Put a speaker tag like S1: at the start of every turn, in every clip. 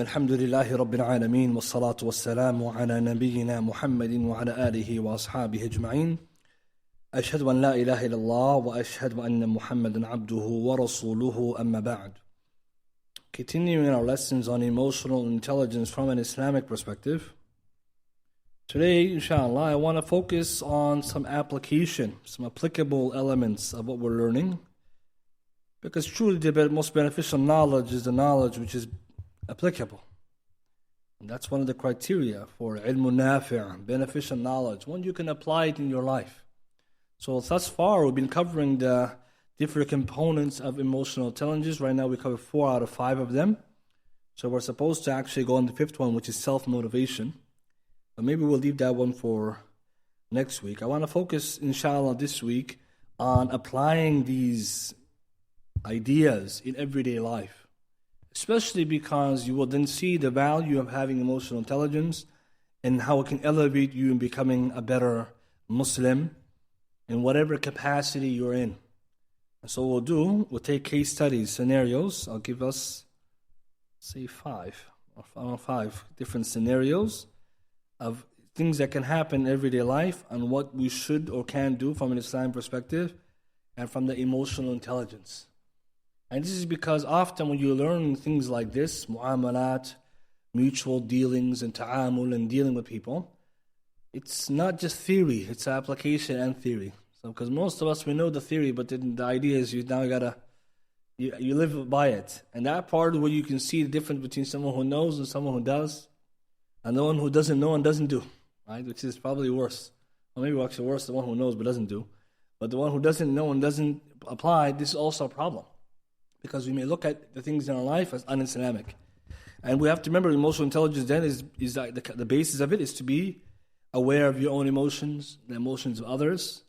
S1: الحمد لله رب العالمين والصلاة والسلام على نبينا محمد وعلى آله وأصحابه أجمعين أشهد أن لا إله إلا الله وأشهد أن محمدا عبده ورسوله أما بعد. Continuing our lessons on emotional intelligence from an Islamic perspective. Today, inshallah, I want to focus on some application, some applicable elements of what we're learning. Because truly the most beneficial knowledge is the knowledge which is applicable. And that's one of the criteria for ilmun nafi', beneficial knowledge, one you can apply it in your life. So thus far we've been covering the different components of emotional intelligence. Right now we cover 4 out of 5 of them. So we're supposed to actually go on the 5th one, which is self-motivation. But maybe we'll leave that one for next week. I want to focus, inshallah, this week on applying these ideas in everyday life. Especially because you will then see the value of having emotional intelligence and how it can elevate you in becoming a better Muslim in whatever capacity you're in. And so we'll take case studies, scenarios. I'll give us, say, 5 different scenarios of things that can happen in everyday life and what we should or can do from an Islamic perspective and from the emotional intelligence. And this is because often when you learn things like this, mu'amalat, mutual dealings and ta'amul and dealing with people, it's not just theory, it's application and theory. So because most of us, we know the theory, but then the idea is you live by it. And that part where you can see the difference between someone who knows and someone who does, and the one who doesn't know and doesn't do, right? Which is probably worse. Or maybe actually worse, the one who knows but doesn't do. But the one who doesn't know and doesn't apply, this is also a problem. Because we may look at the things in our life as un-Islamic. And we have to remember emotional intelligence then is the basis of it is to be aware of your own emotions, the emotions of others.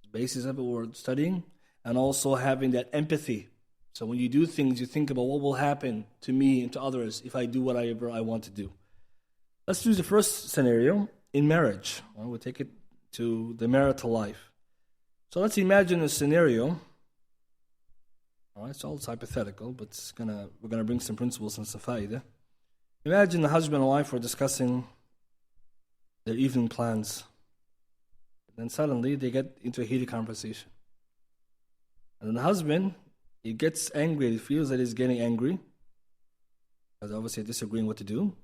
S1: The basis of it we're studying. And also having that empathy. So when you do things, you think about what will happen to me and to others if I do whatever I want to do. Let's do the first scenario in marriage. We'll take it to the marital life. So let's imagine a scenario. All right, so it's hypothetical, but we're gonna bring some principles and some fa'idah. Imagine the husband and wife were discussing their evening plans. And then suddenly they get into a heated conversation. And then the husband, he gets angry, he feels that he's getting angry. Because obviously disagreeing what to do.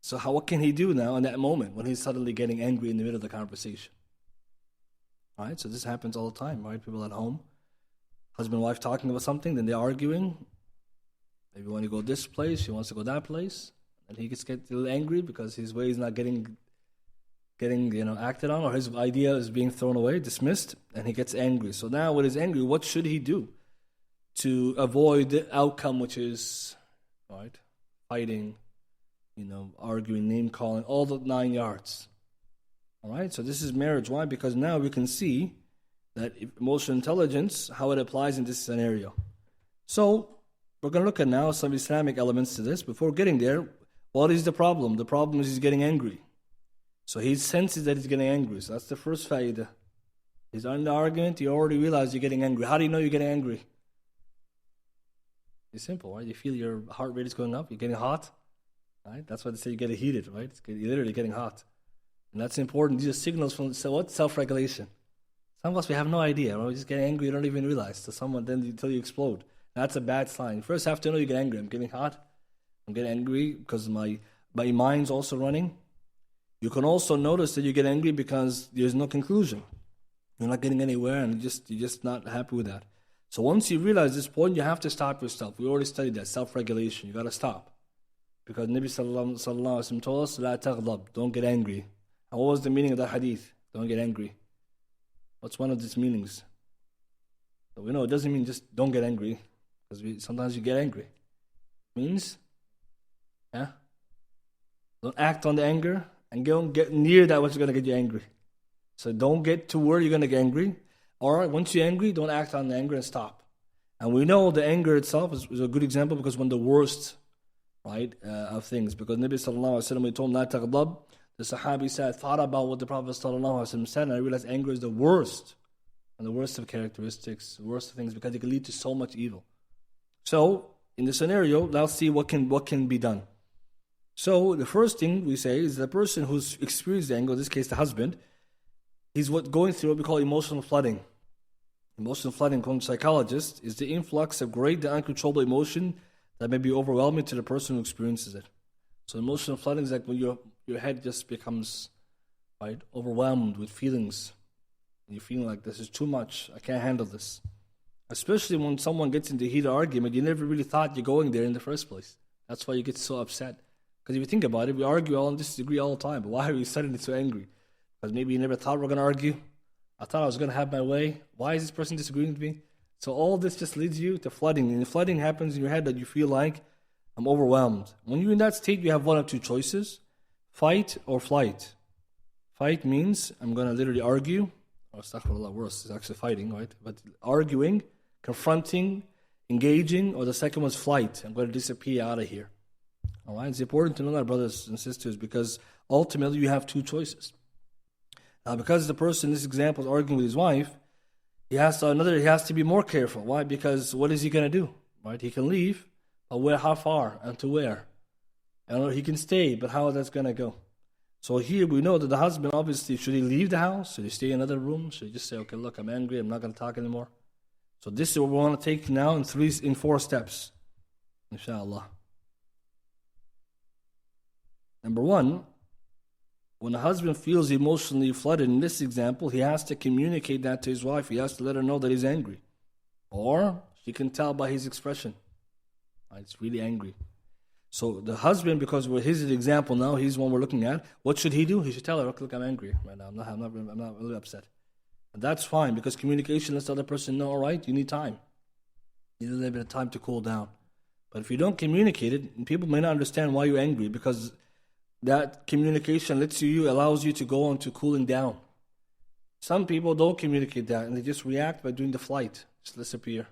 S1: So what can he do now in that moment when he's suddenly getting angry in the middle of the conversation? All right, so this happens all the time, right? People at home. Husband and wife talking about something, then they're arguing. Maybe you want to go this place, she wants to go that place. And he gets a little angry because his way is not getting acted on, or his idea is being thrown away, dismissed, and he gets angry. So now when he's angry, what should he do to avoid the outcome, which is right, fighting, arguing, name calling, all the 9 yards. All right, so this is marriage. Why? Because now we can see that emotional intelligence, how it applies in this scenario. So, we're going to look at now some Islamic elements to this. Before getting there, what is the problem? The problem is he's getting angry. So he senses that he's getting angry. So that's the first fa'idah. He's on the argument, you already realize you're getting angry. How do you know you're getting angry? It's simple, right? You feel your heart rate is going up, you're getting hot. Right? That's why they say you get heated, right? You're literally getting hot. And that's important. These are signals from self-regulation. Some of us, we have no idea. Right? We just get angry, you don't even realize. To someone, then until you explode. That's a bad sign. First, you have to know you get angry. I'm getting hot. I'm getting angry because my mind's also running. You can also notice that you get angry because there's no conclusion. You're not getting anywhere and you're just not happy with that. So once you realize this point, you have to stop yourself. We already studied that, self-regulation. You got to stop. Because Nabi Sallallahu Alaihi Wasallam told us, "La taghdab," don't get angry. And what was the meaning of that hadith? Don't get angry. What's one of its meanings? So we know it doesn't mean just don't get angry, because sometimes you get angry. It means, don't act on the anger and don't get near that what's going to get you angry. So don't get to where you're going to get angry. Or once you're angry, don't act on the anger and stop. And we know the anger itself is a good example because one of the worst, right, of things. Because Nabi Sallallahu Alaihi Wasallam, he told him, "La taghdab." The Sahabi said, thought about what the Prophet ﷺ said, and I realized anger is the worst, and the worst of characteristics, the worst of things, because it can lead to so much evil. So, in the scenario, let's see what can be done. So the first thing we say is the person who's experienced anger, in this case the husband, he's going through what we call emotional flooding. Emotional flooding, according to psychologists, is the influx of great and uncontrollable emotion that may be overwhelming to the person who experiences it. So emotional flooding is like when your head just becomes overwhelmed with feelings. And you're feeling like this is too much, I can't handle this. Especially when someone gets into a heated argument, you never really thought you're going there in the first place. That's why you get so upset. Because if you think about it, we argue all and disagree all the time. But why are we suddenly so angry? Because maybe you never thought we were going to argue. I thought I was going to have my way. Why is this person disagreeing with me? So all this just leads you to flooding. And the flooding happens in your head that you feel like, I'm overwhelmed. When you're in that state, you have one of two choices. Fight or flight. Fight means I'm going to literally argue. Or astaghfirullah, worse, it's actually fighting, right? But arguing, confronting, engaging, or the second one's flight. I'm going to disappear out of here. All right? It's important to know that, brothers and sisters, because ultimately you have two choices. Now, because the person in this example is arguing with his wife, he has to be more careful. Why? Because what is he going to do? Right? He can leave, but how far and to where? And he can stay, but how that's going to go? So here we know that the husband, obviously, should he leave the house? Should he stay in another room? Should he just say, okay, look, I'm angry, I'm not going to talk anymore? So this is what we want to take now in 4 steps, inshallah. Number 1, when the husband feels emotionally flooded, in this example, he has to communicate that to his wife. He has to let her know that he's angry. Or she can tell by his expression. It's really angry. So the husband, because his example now, he's the one we're looking at, what should he do? He should tell her, look, I'm angry right now. I'm not really upset. And that's fine, because communication lets the other person know, all right, you need time. You need a little bit of time to cool down. But if you don't communicate it, people may not understand why you're angry, because that communication allows you to go on to cooling down. Some people don't communicate that, and they just react by doing the flight, just disappear.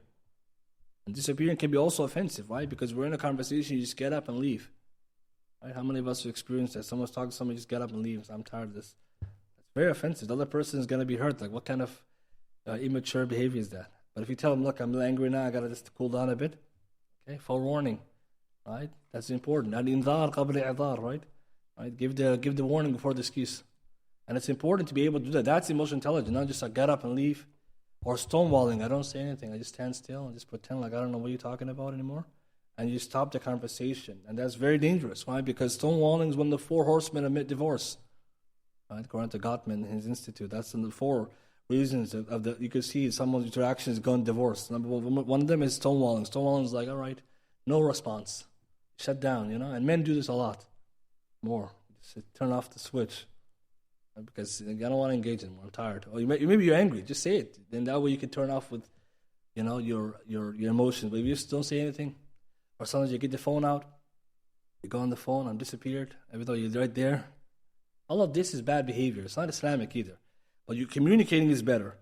S1: And disappearing can be also offensive, right? Because we're in a conversation, you just get up and leave. Right? How many of us have experienced that? Someone's talking to somebody, just get up and leave. I'm tired of this. It's very offensive. The other person is going to be hurt. Like, what kind of immature behavior is that? But if you tell them, look, I'm angry now, I got to just cool down a bit. Okay, forewarning, right? That's important. Al-inzar qabla i'dar, right? Right? Give the warning before the excuse. And it's important to be able to do that. That's emotional intelligence, not just get up and leave. Or stonewalling, I don't say anything. I just stand still and just pretend like I don't know what you're talking about anymore. And you stop the conversation. And that's very dangerous. Why? Because stonewalling is one of the 4 horsemen of divorce. Right? According to Gottman in his institute, that's in the 4 reasons you can see someone's interaction is going divorce. Number one of them is stonewalling. Stonewalling is like, all right, no response. Shut down, And men do this a lot. More. Just turn off the switch. Because I don't want to engage anymore. I'm tired. Or maybe you're angry. Just say it. Then that way you can turn off with, your emotions. But if you just don't say anything, or sometimes you get the phone out, you go on the phone, I'm disappeared, even though you're right there. All of this is bad behavior. It's not Islamic either. But you communicating is better.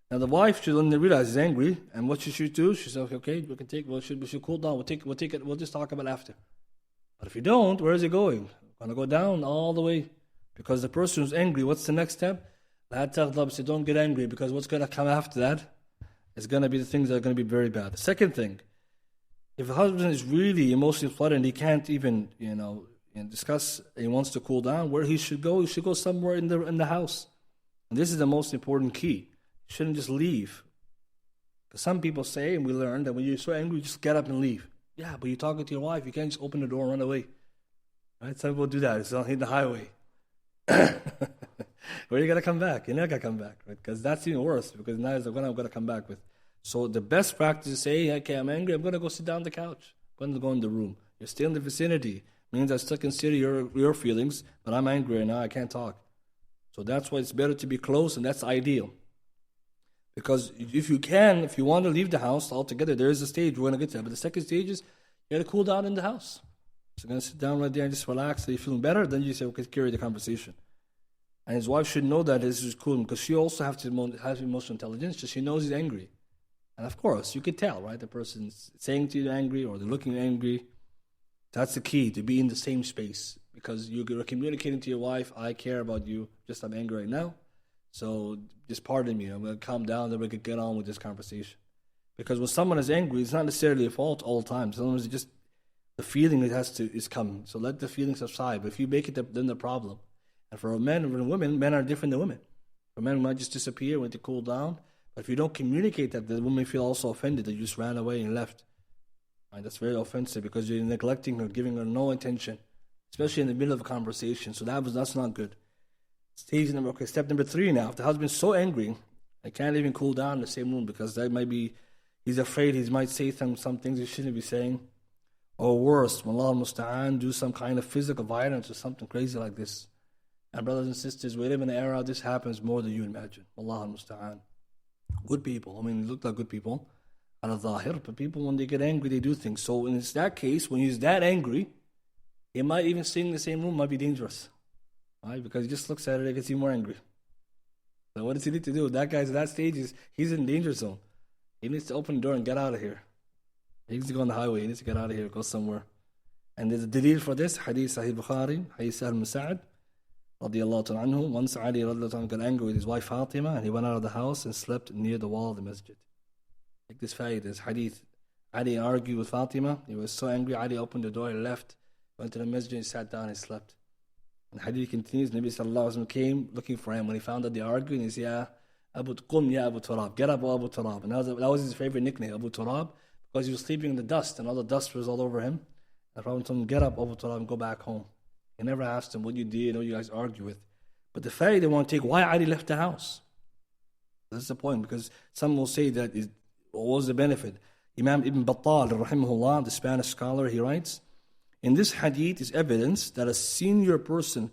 S1: Now the wife should realize he's angry, and what she should do, she says, okay, we should cool down. We'll just talk about it after. But if you don't, where is it going? Gonna go down all the way. Because the person who's angry, what's the next step? So don't get angry, because what's going to come after that is going to be the things that are going to be very bad. The second thing, if a husband is really emotionally flooded and he can't even, discuss, he wants to cool down, where he should go somewhere in the house. And this is the most important key. You shouldn't just leave. Because some people say, and we learn, that when you're so angry, you just get up and leave. Yeah, but you're talking to your wife, you can't just open the door and run away. Right? Some people do that. It's on the highway. Where are you going to come back? You're not going to come back, right? Because that's even worse, because now is what I'm going to come back with. So the best practice is say, okay, I'm angry, I'm going to go sit down on the couch. I'm going to go in the room. You're still in the vicinity. Means I still consider your feelings, but I'm angry right now, I can't talk. So that's why it's better to be close, and that's ideal. Because if you want to leave the house altogether, there is a stage we're going to get to that. But the second stage is you got to cool down in the house. So you're going to sit down right there and just relax. So you're feeling better. Then you say, okay, carry the conversation. And his wife should know that this is cool, because she also has emotional intelligence. So she knows he's angry. And of course, you could tell, right? The person's saying to you they're angry, or they're looking angry. That's the key, to be in the same space. Because you're communicating to your wife, I care about you, just I'm angry right now. So just pardon me, I'm going to calm down, then we can get on with this conversation. Because when someone is angry, it's not necessarily a fault all the time. Sometimes it's just the feeling is coming. So let the feeling subside. But if you make it then the problem. And for men and women, men are different than women. For men, might just disappear when they cool down. But if you don't communicate that, the woman feel also offended that you just ran away and left. Right? That's very offensive because you're neglecting her, giving her no attention, especially in the middle of a conversation. So that's not good. Step number 3 now. If the husband's so angry, I can't even cool down in the same room because that might be, he's afraid he might say some things he shouldn't be saying. Or worse, Wallahu musta'an, do some kind of physical violence or something crazy like this. And brothers and sisters, we live in an era this happens more than you imagine. Wallahu musta'an. Good people, they look like good people, but people, when they get angry, they do things. So in that case, when he's that angry, he might even stay in the same room, might be dangerous. Right? Because he just looks at it, he gets even more angry. So what does he need to do? That guy's at that stage, he's in danger zone. He needs to open the door and get out of here. He needs to go on the highway, he needs to get out of here, go somewhere. And there's a dalil for this, hadith Sahih Bukhari, hadith Sahl ibn Sa'ad, radiyallahu ta'ala anhu. Once Ali radiyallahu ta'ala got angry with his wife Fatima, and he went out of the house and slept near the wall of the masjid. Take this faith, this hadith. Ali argued with Fatima, he was so angry, Ali opened the door, he left, went to the masjid, he sat down and slept. And hadith continues, Nabi sallallahu alaihi wasallam came looking for him. When he found that they argued, he said, Ya Abu Turab, get up, Abu Turab. And that was his favorite nickname, Abu Turab, because he was sleeping in the dust, and all the dust was all over him. And Prophet told him, get up, Abu Turab, and go back home. He never asked him what you did, what you guys argue with. But the fact they want to take why Ali left the house. That's the point, because some will say that what was the benefit? Imam Ibn Battal, rahimahullah, the Spanish scholar, he writes, in this hadith is evidence that a senior person,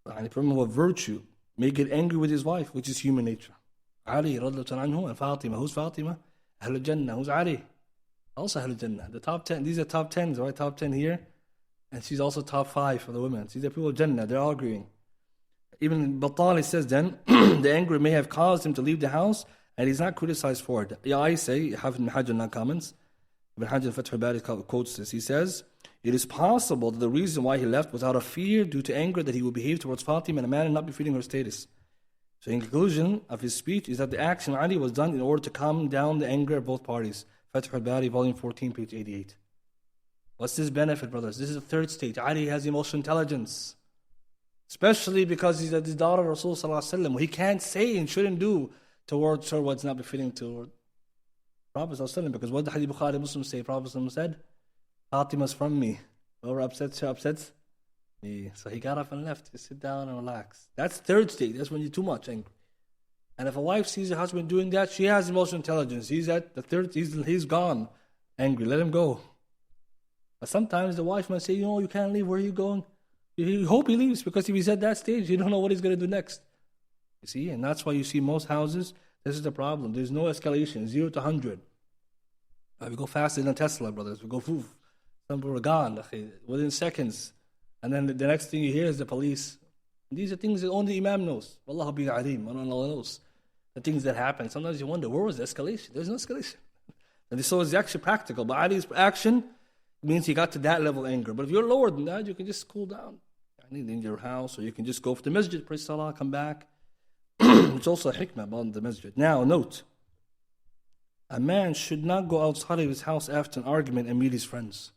S1: a person of virtue, may get angry with his wife, which is human nature. Ali radiyallahu anhu and Fatima. Who's Fatima? Ahlul Jannah. Who's Ali? Also Ahlul Jannah. The top 10, these are top 10s, right? Top 10 here. And she's also top 5 for the women. These are people of Jannah, they're arguing. Even Battali says then, the anger may have caused him to leave the house, and he's not criticized for it. Yeah, I say, Ibn Hajar in comments, Ibn Hajar in Fath al-Bari quotes this. He says, it is possible that the reason why he left was out of fear due to anger that he would behave towards Fatima and a man and not befitting her status. So in conclusion of his speech is that the action of Ali was done in order to calm down the anger of both parties. Fath al-Bari, volume 14, page 88. What's this benefit, brothers? This is the third stage. Ali has emotional intelligence. Especially because he's the daughter of Rasulullah. He can't say and shouldn't do towards her what's not befitting to Prophet ﷺ. Because what did Hadith Bukhari Muslim say? Prophet ﷺ said, Fatima's from me. Whoever upsets her, upsets me. So he got up and left. He sit down and relax. That's third stage. That's when you're too much angry. And if a wife sees her husband doing that, she has emotional intelligence. He's at the third, he's gone angry. Let him go. But sometimes the wife might say, you can't leave. Where are you going? You hope he leaves, because if he's at that stage, you don't know what he's going to do next. You see, and that's why you see most houses, this is the problem. There's no escalation, 0 to 100. We go faster than Tesla, brothers. We go, some people are gone within seconds. And then the next thing you hear is the police. And these are things that only Imam knows. Wallahu bi alim, Allah knows. The things that happen. Sometimes you wonder, where was the escalation? There's no escalation. And so it's actually practical. But Ali's action means he got to that level of anger. But if you're lower than that, you can just cool down. In your house, or you can just go for the masjid, pray salah, come back. It's also a hikmah about the masjid. Now, note, a man should not go outside of his house after an argument and meet his friends.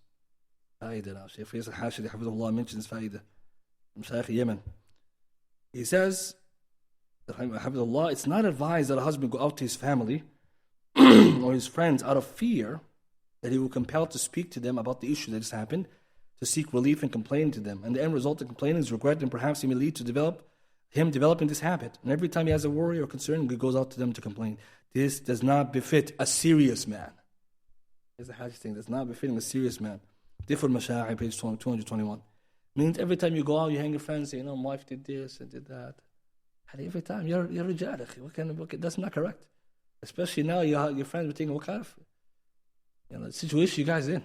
S1: Fa'idah now. Shaykh Faisal Hashidi, Hafidhullah, mentions Fa'idah from Shaykh Yemen. He says, Hafidhullah, it's not advised that a husband go out to his family or his friends out of fear that he will compel to speak to them about the issue that has happened, to seek relief and complain to them. And the end result of complaining is regret, and perhaps he may lead to him developing this habit. And every time he has a worry or concern, he goes out to them to complain. This does not befit a serious man. Here's the hadith thing, that's not befitting a serious man. Differ Masha'i, page 221. Means every time you go out, you hang your friends, say, my wife did this and did that. And every time, you're rijal. That's not correct. Especially now, your friends are thinking, what kind of situation you guys in?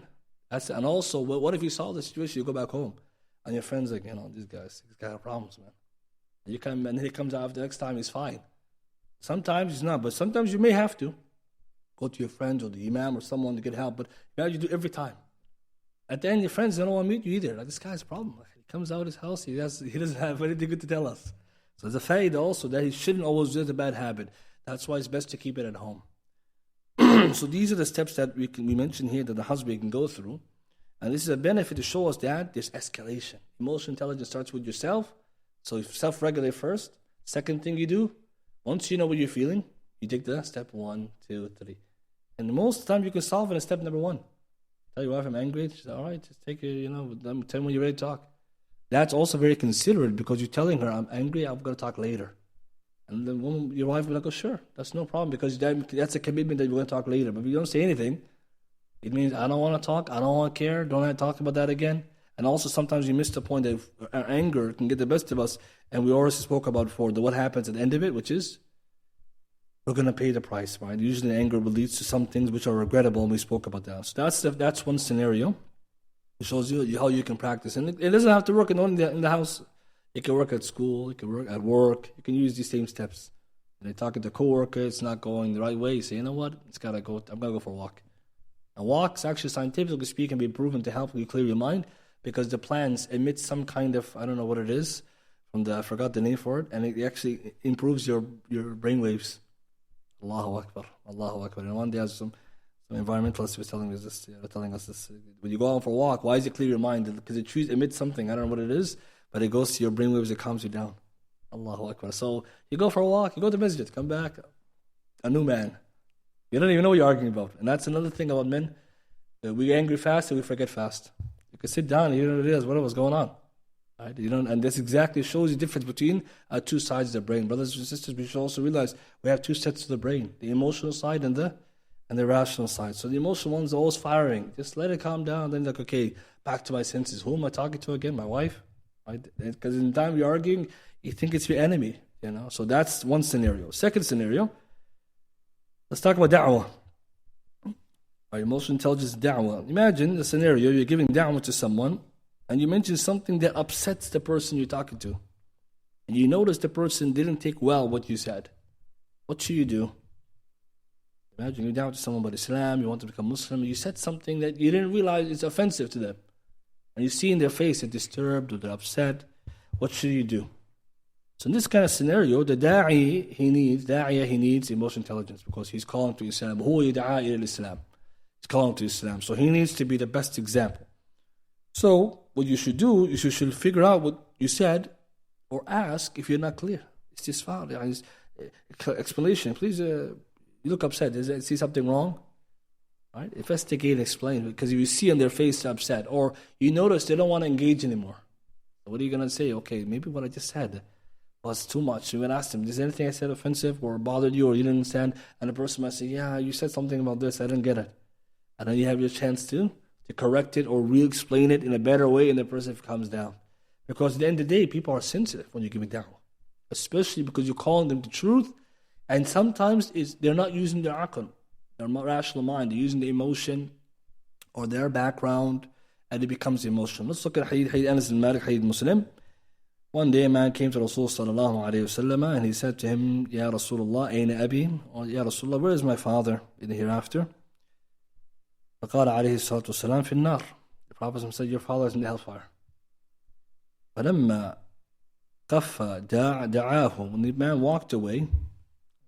S1: And also, what if you solve the situation, you go back home, and your friend's like, these guys got problems, man. And then he comes out the next time, he's fine. Sometimes he's not, but sometimes you may have to go to your friends or the imam or someone to get help, but you do every time. At the end, your friends don't want to meet you either. Like, this guy's a problem. He comes out of his house, he doesn't have anything good to tell us. So there's a faida also that he shouldn't always do the bad habit. That's why it's best to keep it at home. So these are the steps that we mentioned here that the husband can go through. And this is a benefit to show us that there's escalation. Emotional intelligence starts with yourself. So you self-regulate first. Second thing you do, once you know what you're feeling, you take the step 1, 2, 3. And most of the time you can solve it in step number 1. Tell your wife I'm angry. She said, all right, just take it, tell me when you're ready to talk. That's also very considerate because you're telling her, I'm angry, I'm going to talk later. And the woman, your wife will be like, oh, sure, that's no problem because that's a commitment that you're going to talk later. But if you don't say anything, it means I don't want to talk, I don't want to care, don't want to talk about that again. And also sometimes you miss the point that our anger can get the best of us. And we already spoke about before what happens at the end of it, which is we're going to pay the price, right? Usually anger will lead to some things which are regrettable, and we spoke about that. So that's one scenario. It shows you how you can practice. And it doesn't have to work in the house. It can work at school, it can work at work. You can use these same steps. When you're talking to a coworker, it's not going the right way. You say, you know what? I'm going to go for a walk. And walks, actually, scientifically speaking, can be proven to help you clear your mind because the plants emit some kind of, I don't know what it is, I forgot the name for it, and it actually improves your brain waves. Allahu Akbar, Allahu Akbar. And one day, some environmentalist was telling us this. When you go out for a walk, why does it clear your mind? Because it emits something, I don't know what it is, but it goes to your brain waves, it calms you down. Allahu Akbar. So you go for a walk, you go to masjid, come back, a new man. You don't even know what you're arguing about. And that's another thing about men. We get angry fast and we forget fast. You can sit down and you don't realize what was going on. Right? And this exactly shows the difference between two sides of the brain. Brothers and sisters, we should also realize we have two sets of the brain, the emotional side and the rational side. So the emotional one's always firing. Just let it calm down. Then like, okay, back to my senses. Who am I talking to again? My wife? Right? Because in the time you're arguing, you think it's your enemy. So that's one scenario. Second scenario, let's talk about da'wah. Our emotional intelligence da'wah. Imagine the scenario, you're giving da'wah to someone and you mention something that upsets the person you're talking to. And you notice the person didn't take well what you said. What should you do? Imagine you're da'wah to someone about Islam, you want to become Muslim, you said something that you didn't realize is offensive to them. And you see in their face they're disturbed or they're upset. What should you do? So in this kind of scenario, the da'i, he needs emotional intelligence because he's calling to Islam. هو يدعى إلى الإسلام. He's calling to Islam. So he needs to be the best example. So what you should do is you should figure out what you said or ask if you're not clear. It's just found. Explanation. Please, you look upset. See something wrong? Right? Investigate and explain. Because if you see on their face they're upset or you notice they don't want to engage anymore. So what are you going to say? Okay, maybe what I just said was too much. You can ask them, is anything I said offensive or bothered you or you didn't understand? And the person might say, yeah, you said something about this, I didn't get it. And then you have your chance to correct it or re-explain it in a better way and the person comes down. Because at the end of the day, people are sensitive when you give it da'wah. Especially because you're calling them the truth. And sometimes they're not using their aql, their rational mind. They're using the emotion or their background and it becomes emotional. Let's look at Hadith Anas bin Malik, Hadith Muslim. One day a man came to Rasul sallallahu alayhi wasallam and he said to him, Ya Rasulullah, ayna abi? Or Ya Rasulullah, where is my father in the hereafter? فقال عليه الصلاة والسلام في النار. The Prophet said, your father is in the hellfire. فلما قف دعاه. When the man walked away,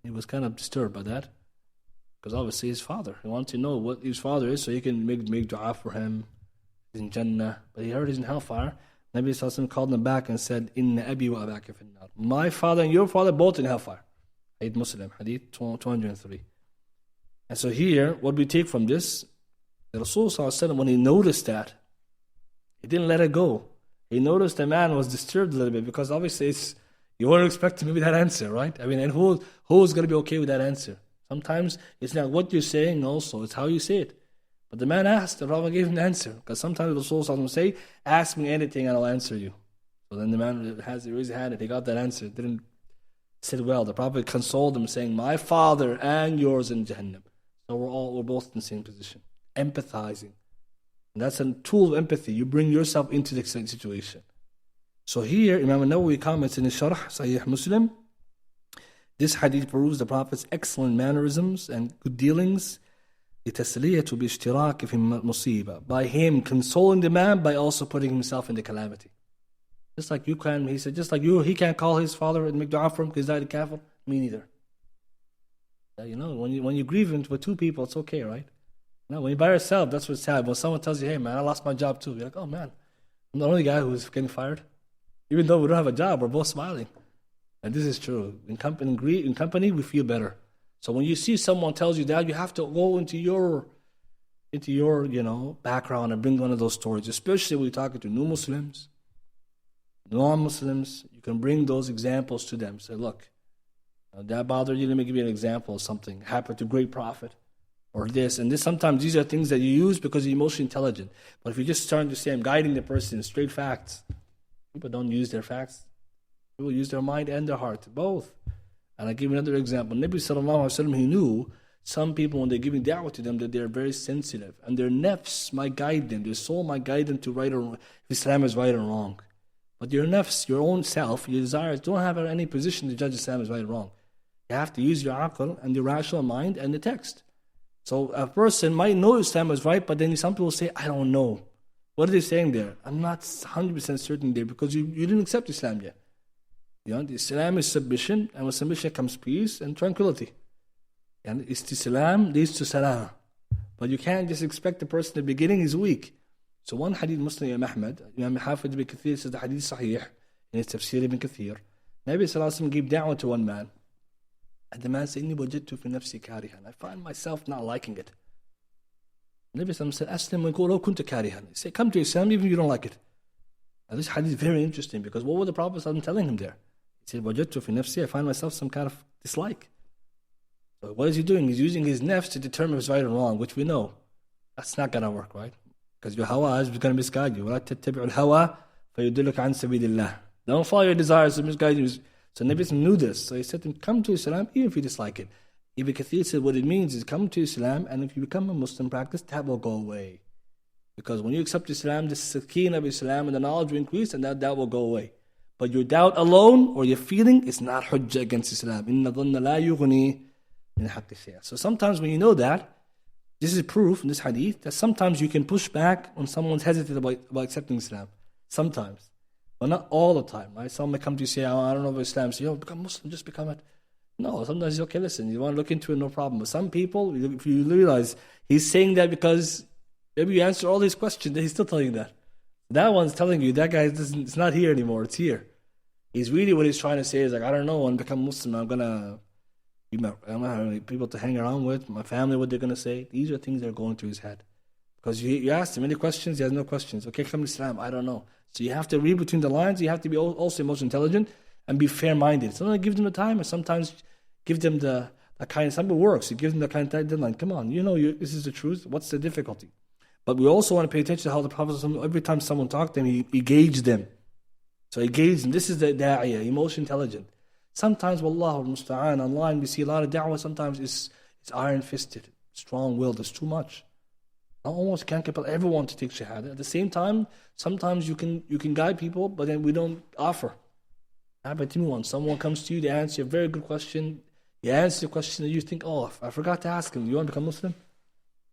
S1: he was kind of disturbed by that. Because obviously his father. He wanted to know what his father is so he can make dua for him. He's in Jannah. But he heard he's in hellfire. Nabi Sallallahu called him back and said, Inna abi wa abaka fi an-nar. My father and your father both in hellfire. Hadith Muslim, Hadith 203. And so here, what we take from this, the Rasul Sallallahu when he noticed that, he didn't let it go. He noticed the man was disturbed a little bit because obviously you weren't expecting maybe that answer, right? I mean, and who's going to be okay with that answer? Sometimes it's not what you're saying also, it's how you say it. But the man asked, the Prophet gave him the answer. Because sometimes the Rasul will say, ask me anything and I'll answer you. So then the man raised his hand and he got that answer. It didn't sit well. The Prophet consoled him saying, my father and yours in Jahannam. So we're both in the same position. Empathizing. And that's a tool of empathy. You bring yourself into the situation. So here, Imam Nawawi comments in his Sharh, Sahih Muslim, this hadith proves the Prophet's excellent mannerisms and good dealings لتسلية باشتراك في المصيبة, by him consoling the man by also putting himself in the calamity. Just like you can, he said, just like he can't call his father and make dua for him because he's died a kafir, me neither. When you grieve with two people, it's okay, right? No, when you're by yourself, that's what's sad. When someone tells you, hey man, I lost my job too, you're like, oh man, I'm the only guy who's getting fired. Even though we don't have a job, we're both smiling. And this is true. In company, we feel better. So when you see someone tells you that, you have to go into your background and bring one of those stories, especially when you're talking to new Muslims, non-Muslims. You can bring those examples to them. Say, look, that bothered you? Let me give you an example of something happened to a great prophet. Or this and this. Sometimes these are things that you use because you're emotionally intelligent. But if you're just starting to say, I'm guiding the person in straight facts, people don't use their facts. People use their mind and their heart, both. And I give you another example. Nabi sallallahu alaihi wasallam, he knew some people, when they're giving da'wah to them, that they're very sensitive. And their nafs might guide them. Their soul might guide them to right or wrong, if Islam is right or wrong. But your nafs, your own self, your desires, don't have any position to judge Islam is right or wrong. You have to use your aql and your rational mind and the text. So a person might know Islam is right, but then some people say, I don't know. What are they saying there? I'm not 100% certain there because you didn't accept Islam yet. Islam is submission, and with submission comes peace and tranquility. And istislam leads to salah. But you can't just expect the person at the beginning is weak. So one hadith Muslim, Imam Ahmad, Imam Hafid ibn Kathir says the hadith sahih in his tafsir ibn Kathir. Nabi sallallahu alaihi wasallam gave da'wah to one man. And the man said, إِنِّي وَجَدْتُ فِي نَفْسِي كَارِهًا. I find myself not liking it. Nabi sallallahu alaihi wasallam said, أَسْلِمْ وَيْقُولُ لَوْ كُنْتَ كَارِهًا. He said, come to Islam even if you don't like it. Now this hadith is very interesting because what were the Prophet telling him there? He said, وَجَدْتُ فِي نَفْسِي. I find myself some kind of dislike. So what is he doing? He's using his nafs to determine if it's right or wrong, which we know. That's not going to work, right? Because your hawa is going to misguide you. وَلَا تَتَّبِعُ الْهَوَى فَيُدِلُّكَ عَنْ سَبِيلِ اللَّهِ. Don't follow your desires to misguide you. So Nabi knew this. So he said to him, come to Islam even if you dislike it. Ibn Kathir said what it means is come to Islam, and if you become a Muslim practice, that will go away. Because when you accept Islam, the sakeen of Islam and the knowledge will increase, and that will go away. But your doubt alone or your feeling is not hujjah against Islam. إِنَّ ظَنَّ لَا يُغْنِي مِنْ حَقِّ الشَّيْءٍ. So sometimes when you know that, this is proof in this hadith that sometimes you can push back when someone's hesitant about accepting Islam. Sometimes. But not all the time, right? Someone may come to you and say, I don't know about Islam. So, become Muslim, just become it. No, sometimes it's okay, listen, you want to look into it, no problem. But some people, if you realize, he's saying that because maybe you answer all these questions, he's still telling you that. That one's telling you, that guy it's not here anymore, it's here. He's really, what he's trying to say is like, I don't know, when I become Muslim, I don't have any people to hang around with, my family, what they're going to say. These are things that are going through his head. Because you asked him any questions, he has no questions. Okay, come to Islam, I don't know. So you have to read between the lines. You have to be also emotionally intelligent and be fair-minded. Sometimes give them the time, and sometimes give them the kind of, something works. You give them the kind of deadline. Come on, this is the truth. What's the difficulty? But we also want to pay attention to how the Prophet, every time someone talked to him, he gauged them. So he gauged them. This is the da'iyah, emotionally intelligent. Sometimes, wallahu al-musta'an, online we see a lot of da'wah. Sometimes it's iron-fisted, strong-willed. It's too much. I almost can't compel everyone to take shahada. At the same time, sometimes you can guide people, but then we don't offer. Happened to me once. Someone comes to you, they answer a very good question. You answer the question and you think, oh, I forgot to ask him, you want to become Muslim?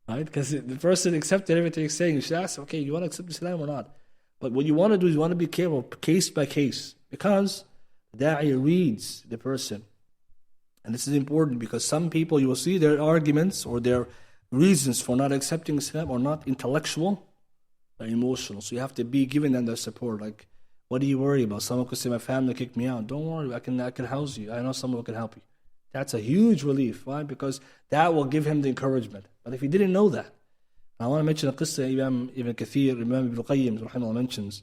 S1: Right? Because the person accepted everything you're saying. You should ask, okay, you want to accept Islam or not? But what you want to do is you want to be careful, case by case. Because the da'iyah reads the person. And this is important because some people, you will see their arguments or their reasons for not accepting Islam are not intellectual, they're emotional. So you have to be giving them their support. Like, what are you worried about? Someone could say, my family kicked me out. Don't worry, I can house you. I know someone who can help you. That's a huge relief. Why? Because that will give him the encouragement. But if he didn't know that, I want to mention a qissa Imam Ibn Kathir, Imam Ibn Qayyim, rahimahullah, mentions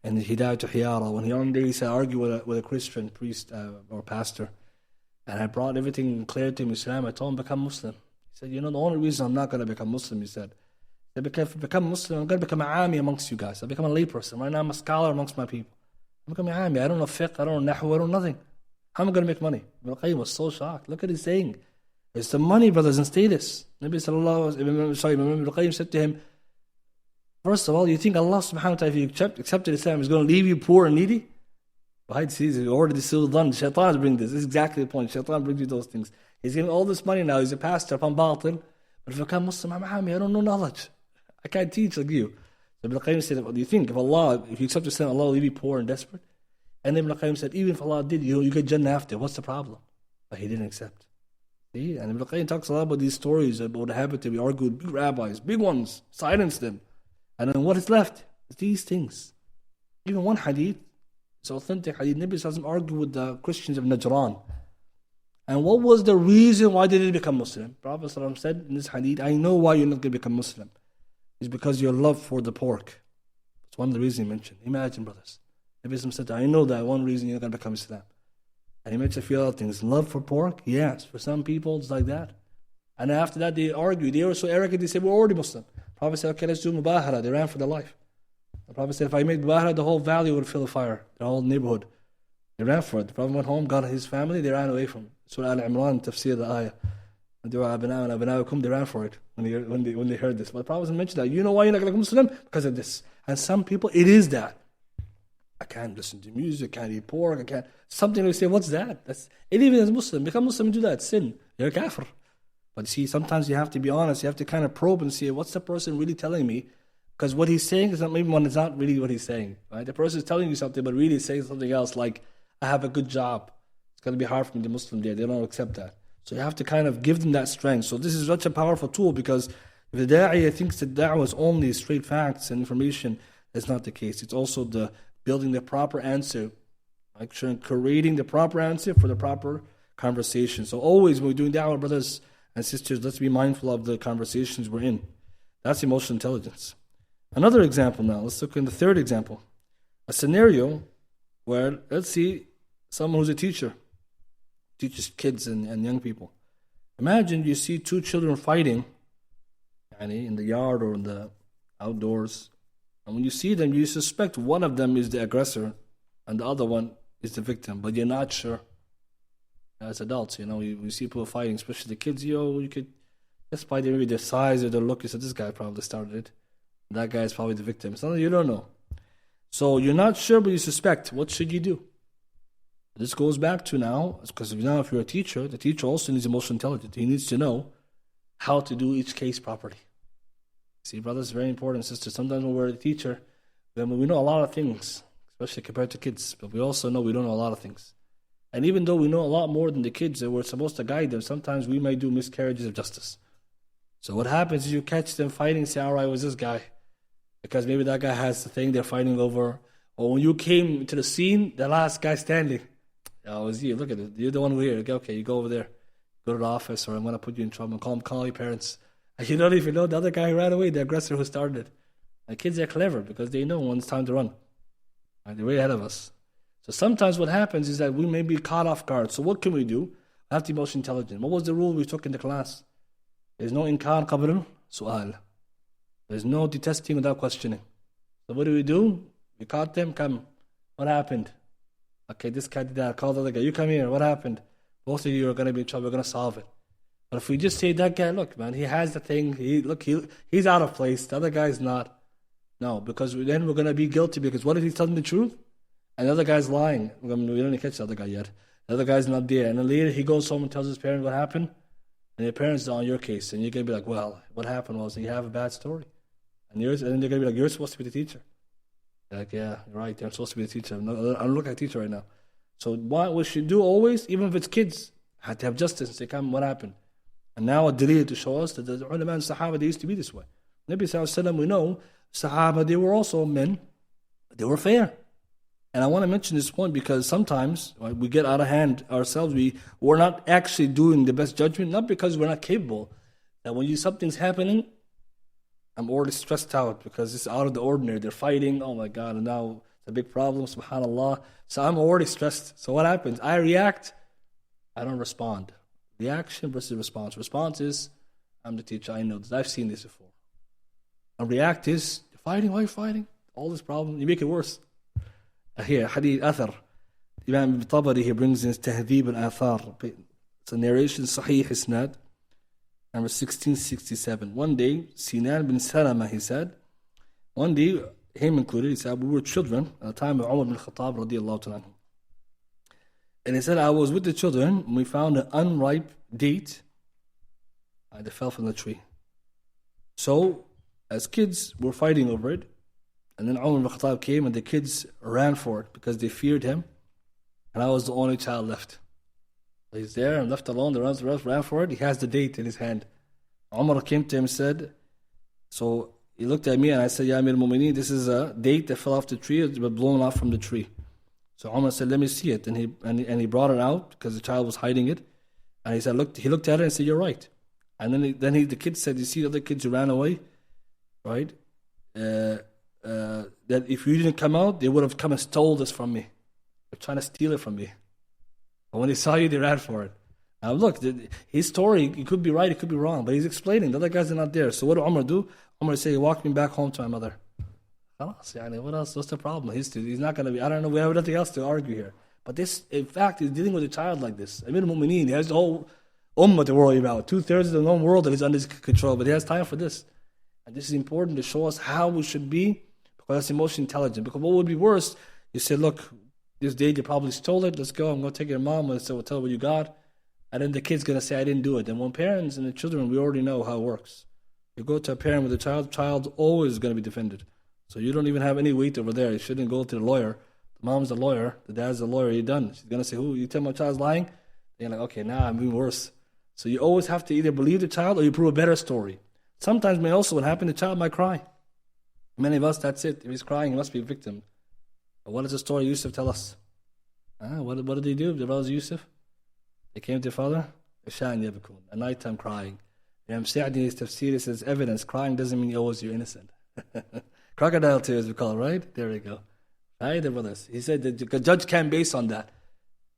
S1: in the Hidayah to Hiyara, when he one day said, argue with a Christian priest or pastor, and I brought everything clear to him, Islam, I told him, become Muslim. He said, the only reason I'm not going to become Muslim, he said, if I become Muslim, I'm going to become an ami amongst you guys. I'll become a layperson. Right now I'm a scholar amongst my people. I'm becoming an ami. I don't know fiqh, I don't know nahw, I don't know nothing. How am I going to make money? Ibn Qayyim was so shocked. Look at his saying. It's the money, brothers, and status. Nabi Ibn Qayyim said to him, first of all, you think Allah subhanahu wa ta'ala, if you accepted Islam, is going to leave you poor and needy? Right? He's already still done. Shaitan brings this. This is exactly the point. Shaitan brings you those things. He's getting all this money now. He's a pastor upon batil. But if I become Muslim, I'm ami. I don't know knowledge. I can't teach like you. So Ibn Qayyim said, what do you think? If you accept Islam, Allah will leave you poor and desperate? And Ibn Qayyim said, even if Allah did, you get Jannah after. What's the problem? But he didn't accept. See? And Ibn Qayyim talks a lot about these stories about what happened to be argued with big rabbis, big ones, silence them. And then what is left? These things. Even one hadith, it's authentic hadith, Nabi Sallallahu argued with the Christians of Najran. And what was the reason why they didn't become Muslim? Prophet Sallallahu said in this hadith, I know why you're not going to become Muslim. It's because your love for the pork. It's one of the reasons he mentioned. Imagine, brothers. Nabi Sallallahu said, I know that one reason you're not going to become Islam. And he mentioned a few other things. Love for pork? Yes. For some people, it's like that. And after that, they argued. They were so arrogant, they said, we're already Muslim. The Prophet said, okay, let's do mubahara. They ran for their life. The Prophet said, if I made mubahara, the whole valley would fill a fire. The whole neighborhood. They ran for it. The Prophet went home, got his family, they ran away from it. Surah Al-Imran, tafsir the ayah. They ran for it when they heard this. But the Prophet mentioned that. You know why you're not going to become Muslim? Because of this. And some people, it is that. I can't listen to music, I can't eat pork, I can't. Something they say, what's that? And even as Muslim, become Muslim and do that. Sin. You're a kafir. But see, sometimes you have to be honest. You have to kind of probe and see, what's the person really telling me? Because what he's saying is not maybe one is not really what he's saying. Right? The person is telling you something, but really saying something else like, I have a good job. It's going to be hard for me to Muslim day. They don't accept that. So you have to kind of give them that strength. So this is such a powerful tool, because if the da'iyah thinks that da'wah is only straight facts and information, that's not the case. It's also the building the proper answer, like creating the proper answer for the proper conversation. So always when we're doing da'wah, brothers and sisters, let's be mindful of the conversations we're in. That's emotional intelligence. Another example now. Let's look in the third example. A scenario where, let's see, someone who's a teacher, teaches kids and young people. Imagine you see two children fighting in the yard or in the outdoors. And when you see them, you suspect one of them is the aggressor and the other one is the victim, but you're not sure. As adults, we see people fighting, especially the kids. You could just by maybe their size or their look, you said, this guy probably started it. That guy is probably the victim. Something you don't know. So you're not sure, but you suspect. What should you do? This goes back to now, because now if you're a teacher, the teacher also needs emotional intelligence. He needs to know how to do each case properly. See, brothers, it's very important, sisters. Sometimes when we're a teacher, then we know a lot of things, especially compared to kids. But we also know we don't know a lot of things. And even though we know a lot more than the kids that we're supposed to guide them, sometimes we may do miscarriages of justice. So what happens is you catch them fighting, say, all right, it was this guy. Because maybe that guy has the thing they're fighting over. Or when you came to the scene, the last guy standing. Oh, it was you. Look at it. You're the one who here. Okay, you go over there. Go to the office, or I'm going to put you in trouble. Call your parents. And you don't even know the other guy who ran away, the aggressor who started it. And kids are clever because they know when it's time to run. Right, they're way ahead of us. So sometimes what happens is that we may be caught off guard. So what can we do? We have to be emotionally intelligent. What was the rule we took in the class? There's no inkar qabl su'al. There's no detesting without questioning. So what do? We caught them, come. What happened? Okay, this guy did that. Call the other guy. You come here. What happened? Both of you are going to be in trouble. We're going to solve it. But if we just say, that guy, look, man, he has the thing. He's out of place. The other guy's not. No, because then we're going to be guilty. Because what if he's telling the truth? And the other guy's lying. We don't even catch the other guy yet. The other guy's not there. And then later he goes home and tells his parents what happened. And your parents are on your case. And you're going to be like, well, what happened was you have a bad story. And then they're going to be like, you're supposed to be the teacher. You're like, yeah, you're right. I'm supposed to be the teacher. I'm looking at a teacher right now. So what we should do always, even if it's kids, had to have justice and say, come, what happened? And now a dalil to show us that the ulama and Sahaba, they used to be this way. Nabi Sallallahu Alaihi Wasallam, we know, Sahaba, they were also men, but they were fair. And I want to mention this point because sometimes we get out of hand ourselves. We're not actually doing the best judgment, not because we're not capable. That when something's happening, I'm already stressed out because it's out of the ordinary. They're fighting. Oh my God, and now it's a big problem, subhanAllah. So I'm already stressed. So what happens? I react. I don't respond. Reaction versus response. Response is, I'm the teacher. I know this. I've seen this before. And react is, you're fighting. Why are you fighting? All this problem. You make it worse. Here, Hadith Athar. Imam Ibn Tabari, he brings in Tahdhib al-Athar. It's a narration, Sahih Isnad. Number 1667. One day, Sinan bin Salama, he said, one day, him included, he said, we were children at the time of Umar bin Khattab radiallahu ta'ala. And he said, I was with the children and we found an unripe date that fell from the tree. So, as kids, we're fighting over it. And then Umar bin Khattab came and the kids ran for it because they feared him. And I was the only child left. He's there and left alone. The rest ran for it. He has the date in his hand. Umar came to him and said, so he looked at me and I said, Ya Amir al-Mu'mineen, this is a date that fell off the tree. It was blown off from the tree. So Umar said, let me see it. And he brought it out because the child was hiding it. And he said, he looked at it and said, you're right. And then the kid said, you see the other kids who ran away, right? That if you didn't come out, they would have come and stole this from me. They're trying to steal it from me. But when they saw you, they ran for it. Now look, his story, it could be right, it could be wrong, but he's explaining. The other guys are not there. So what did Umar do? Umar said, he walked me back home to my mother. What else? What's the problem? He's not going to be, I don't know, we have nothing else to argue here. But this, in fact, he's dealing with a child like this. Amir al-Mu'mineen, he has the whole ummah to worry about. 2/3 of the known world that is under his control, but he has time for this. And this is important to show us how we should be, because that's emotionally intelligent. Because what would be worse, you say, look, this date you probably stole it, let's go, I'm going to take your mom, and we'll tell her what you got. And then the kid's going to say, I didn't do it. And when parents and the children, we already know how it works. You go to a parent with a child always going to be defended. So you don't even have any weight over there. You shouldn't go to the lawyer. The mom's the lawyer, the dad's the lawyer, you're done. She's going to say, who? You tell my child's lying? Then you're like, okay, now I'm being worse. So you always have to either believe the child or you prove a better story. Sometimes may also what happened, the child might cry. Many of us, that's it. If he's crying, he must be a victim. But what does the story of Yusuf tell us? What did they do? The brothers of Yusuf? They came to their father, at nighttime crying. Imam Sa'di in his tafsir says, evidence, crying doesn't mean always you're innocent. Crocodile tears we call it, right? There we go. Right, the brothers. He said that the judge can't base on that.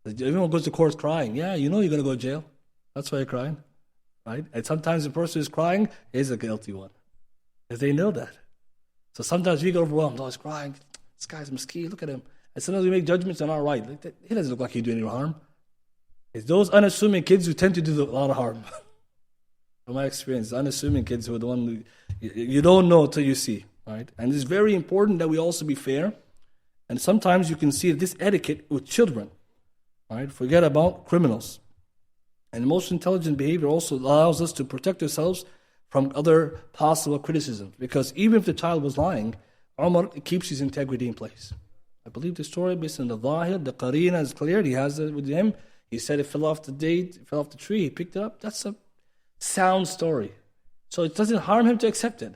S1: Everyone goes to court crying. Yeah, you know you're going to go to jail. That's why you're crying. Right? And sometimes the person who's crying is a guilty one. Because they know that. So sometimes we get overwhelmed. Oh, he's crying. This guy's miskin. Look at him. And sometimes we make judgments that are not right. Like, he doesn't look like he's doing any harm. It's those unassuming kids who tend to do a lot of harm. From my experience, unassuming kids who are the one you don't know until you see. Right? And it's very important that we also be fair. And sometimes you can see this etiquette with children. Right? Forget about criminals. And most intelligent behavior also allows us to protect ourselves from other possible criticisms. Because even if the child was lying, Umar keeps his integrity in place. I believe the story based on the Zahir, the Qarina is clear. He has it with him. He said it fell off the date, it fell off the tree. He picked it up. That's a sound story. So it doesn't harm him to accept it.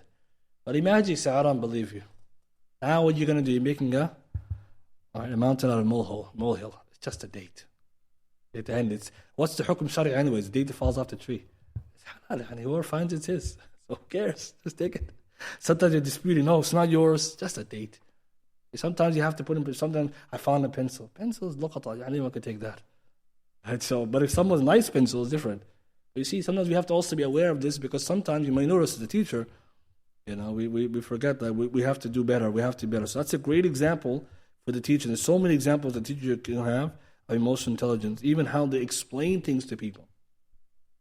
S1: But imagine you say, I don't believe you. Now what you're going to do, you're making a mountain out of a molehill. It's just a date. At the end, what's the hukum shari anyways? The date that falls off the tree. It's halal, and whoever finds it's his. So who cares? Just take it. Sometimes you're disputing, no, it's not yours, just a date. Sometimes you have to put in, sometimes I found a pencil. Pencils, luqata, anyone could take that. Right? So, but if someone's nice pencil, it's different. But you see, sometimes we have to also be aware of this because sometimes you might notice as a teacher, we forget that we have to do better. We have to be better. So that's a great example for the teacher. There's so many examples the teacher can have of emotional intelligence, even how they explain things to people.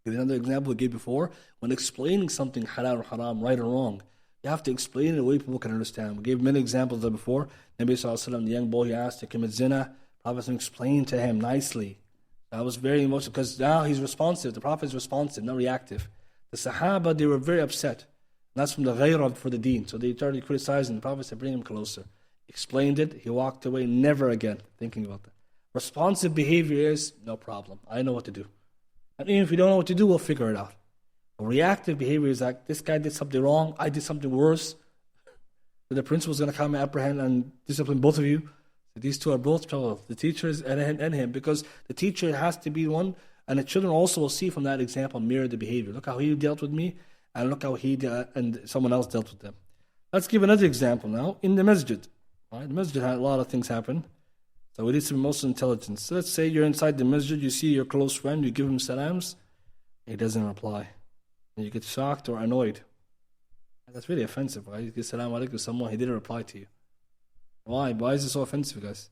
S1: Another example we gave before, when explaining something halal or haram, right or wrong, you have to explain it in a way people can understand. We gave many examples of before. Nabi Sallallahu Alaihi Wasallam, the young boy he asked to commit zina, Prophet explained to him nicely. That was very emotional because now he's responsive. The Prophet is responsive, not reactive. The Sahaba, they were very upset. And that's from the ghayrah for the deen. So they started criticizing. The Prophet said, bring him closer. Explained it. He walked away, never again thinking about that. Responsive behavior is, no problem. I know what to do. And even if we don't know what to do, we'll figure it out. But reactive behavior is like, this guy did something wrong, I did something worse. So the principal's going to come and apprehend and discipline both of you. So these two are both trouble, the teachers and him, because the teacher has to be one, and the children also will see from that example, mirror the behavior. Look how he dealt with me, and look how he and someone else dealt with them. Let's give another example now. In the masjid. Right? The masjid had a lot of things happen. So we need some emotional intelligence. So let's say you're inside the masjid, you see your close friend, you give him salams, he doesn't reply. And you get shocked or annoyed. That's really offensive, right? You get salam alaikum to someone, he didn't reply to you. Why? Why is it so offensive, guys?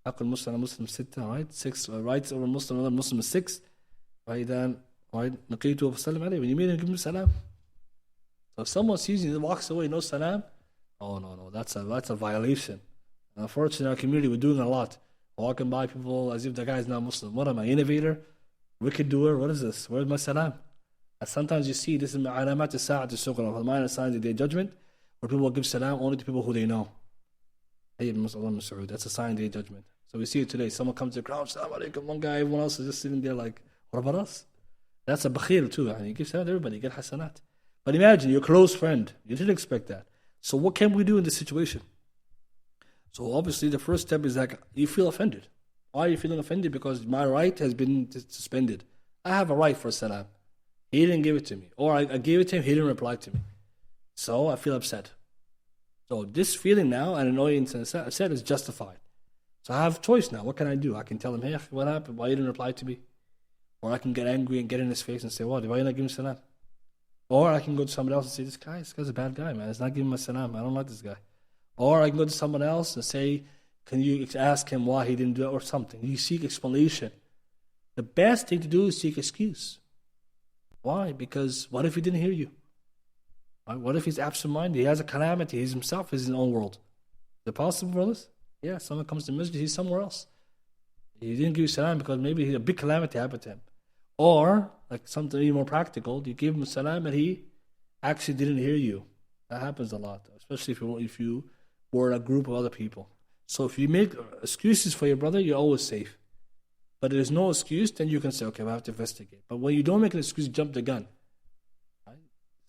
S1: Haqq al-Muslim, Muslim sitta, right? 6 rights over Muslim, another Muslim is 6. Right? Then, right? Naqitu wa salam alayhi. When you meet him, give him salam. So if someone sees you and walks away, no salam, oh no, that's a violation. And unfortunately, in our community, we're doing a lot. Walking by people as if the guy is not Muslim. What am I, innovator? Wicked doer? What is this? Where's my salam? And sometimes you see, this is alamat as-sa'at as-sughra, minor signs of their judgment, where people give salam only to people who they know. That's a sign of their judgment. So we see it today. Someone comes to the crowd, Assalamu alaikum, one guy, everyone else is just sitting there like, what about us? That's a bakhil too. You give salam to everybody, you get hasanat. But imagine your close friend. You didn't expect that. So what can we do in this situation? So obviously the first step is like, you feel offended. Why are you feeling offended? Because my right has been suspended. I have a right for salam. He didn't give it to me. Or I gave it to him, he didn't reply to me. So I feel upset. So this feeling now, and annoyance and upset is justified. So I have a choice now. What can I do? I can tell him, hey, what happened? Why you didn't reply to me? Or I can get angry and get in his face and say, what? Why you not giving salam? Or I can go to somebody else and say, this guy's a bad guy, man. He's not giving my salam. I don't like this guy. Or I can go to someone else and say, can you ask him why he didn't do it or something? You seek explanation. The best thing to do is seek excuse. Why? Because what if he didn't hear you? What if he's absent-minded? He has a calamity. He's himself. He's in his own world. Is it possible, brothers? Yeah, someone comes to masjid, he's somewhere else. He didn't give you salam because maybe a big calamity happened to him. Or, like something even more practical, you give him salam and he actually didn't hear you. That happens a lot, especially if you were in a group of other people. So if you make excuses for your brother, you're always safe. But there's no excuse, then you can say, okay, I have to investigate. But when you don't make an excuse, jump the gun. Right?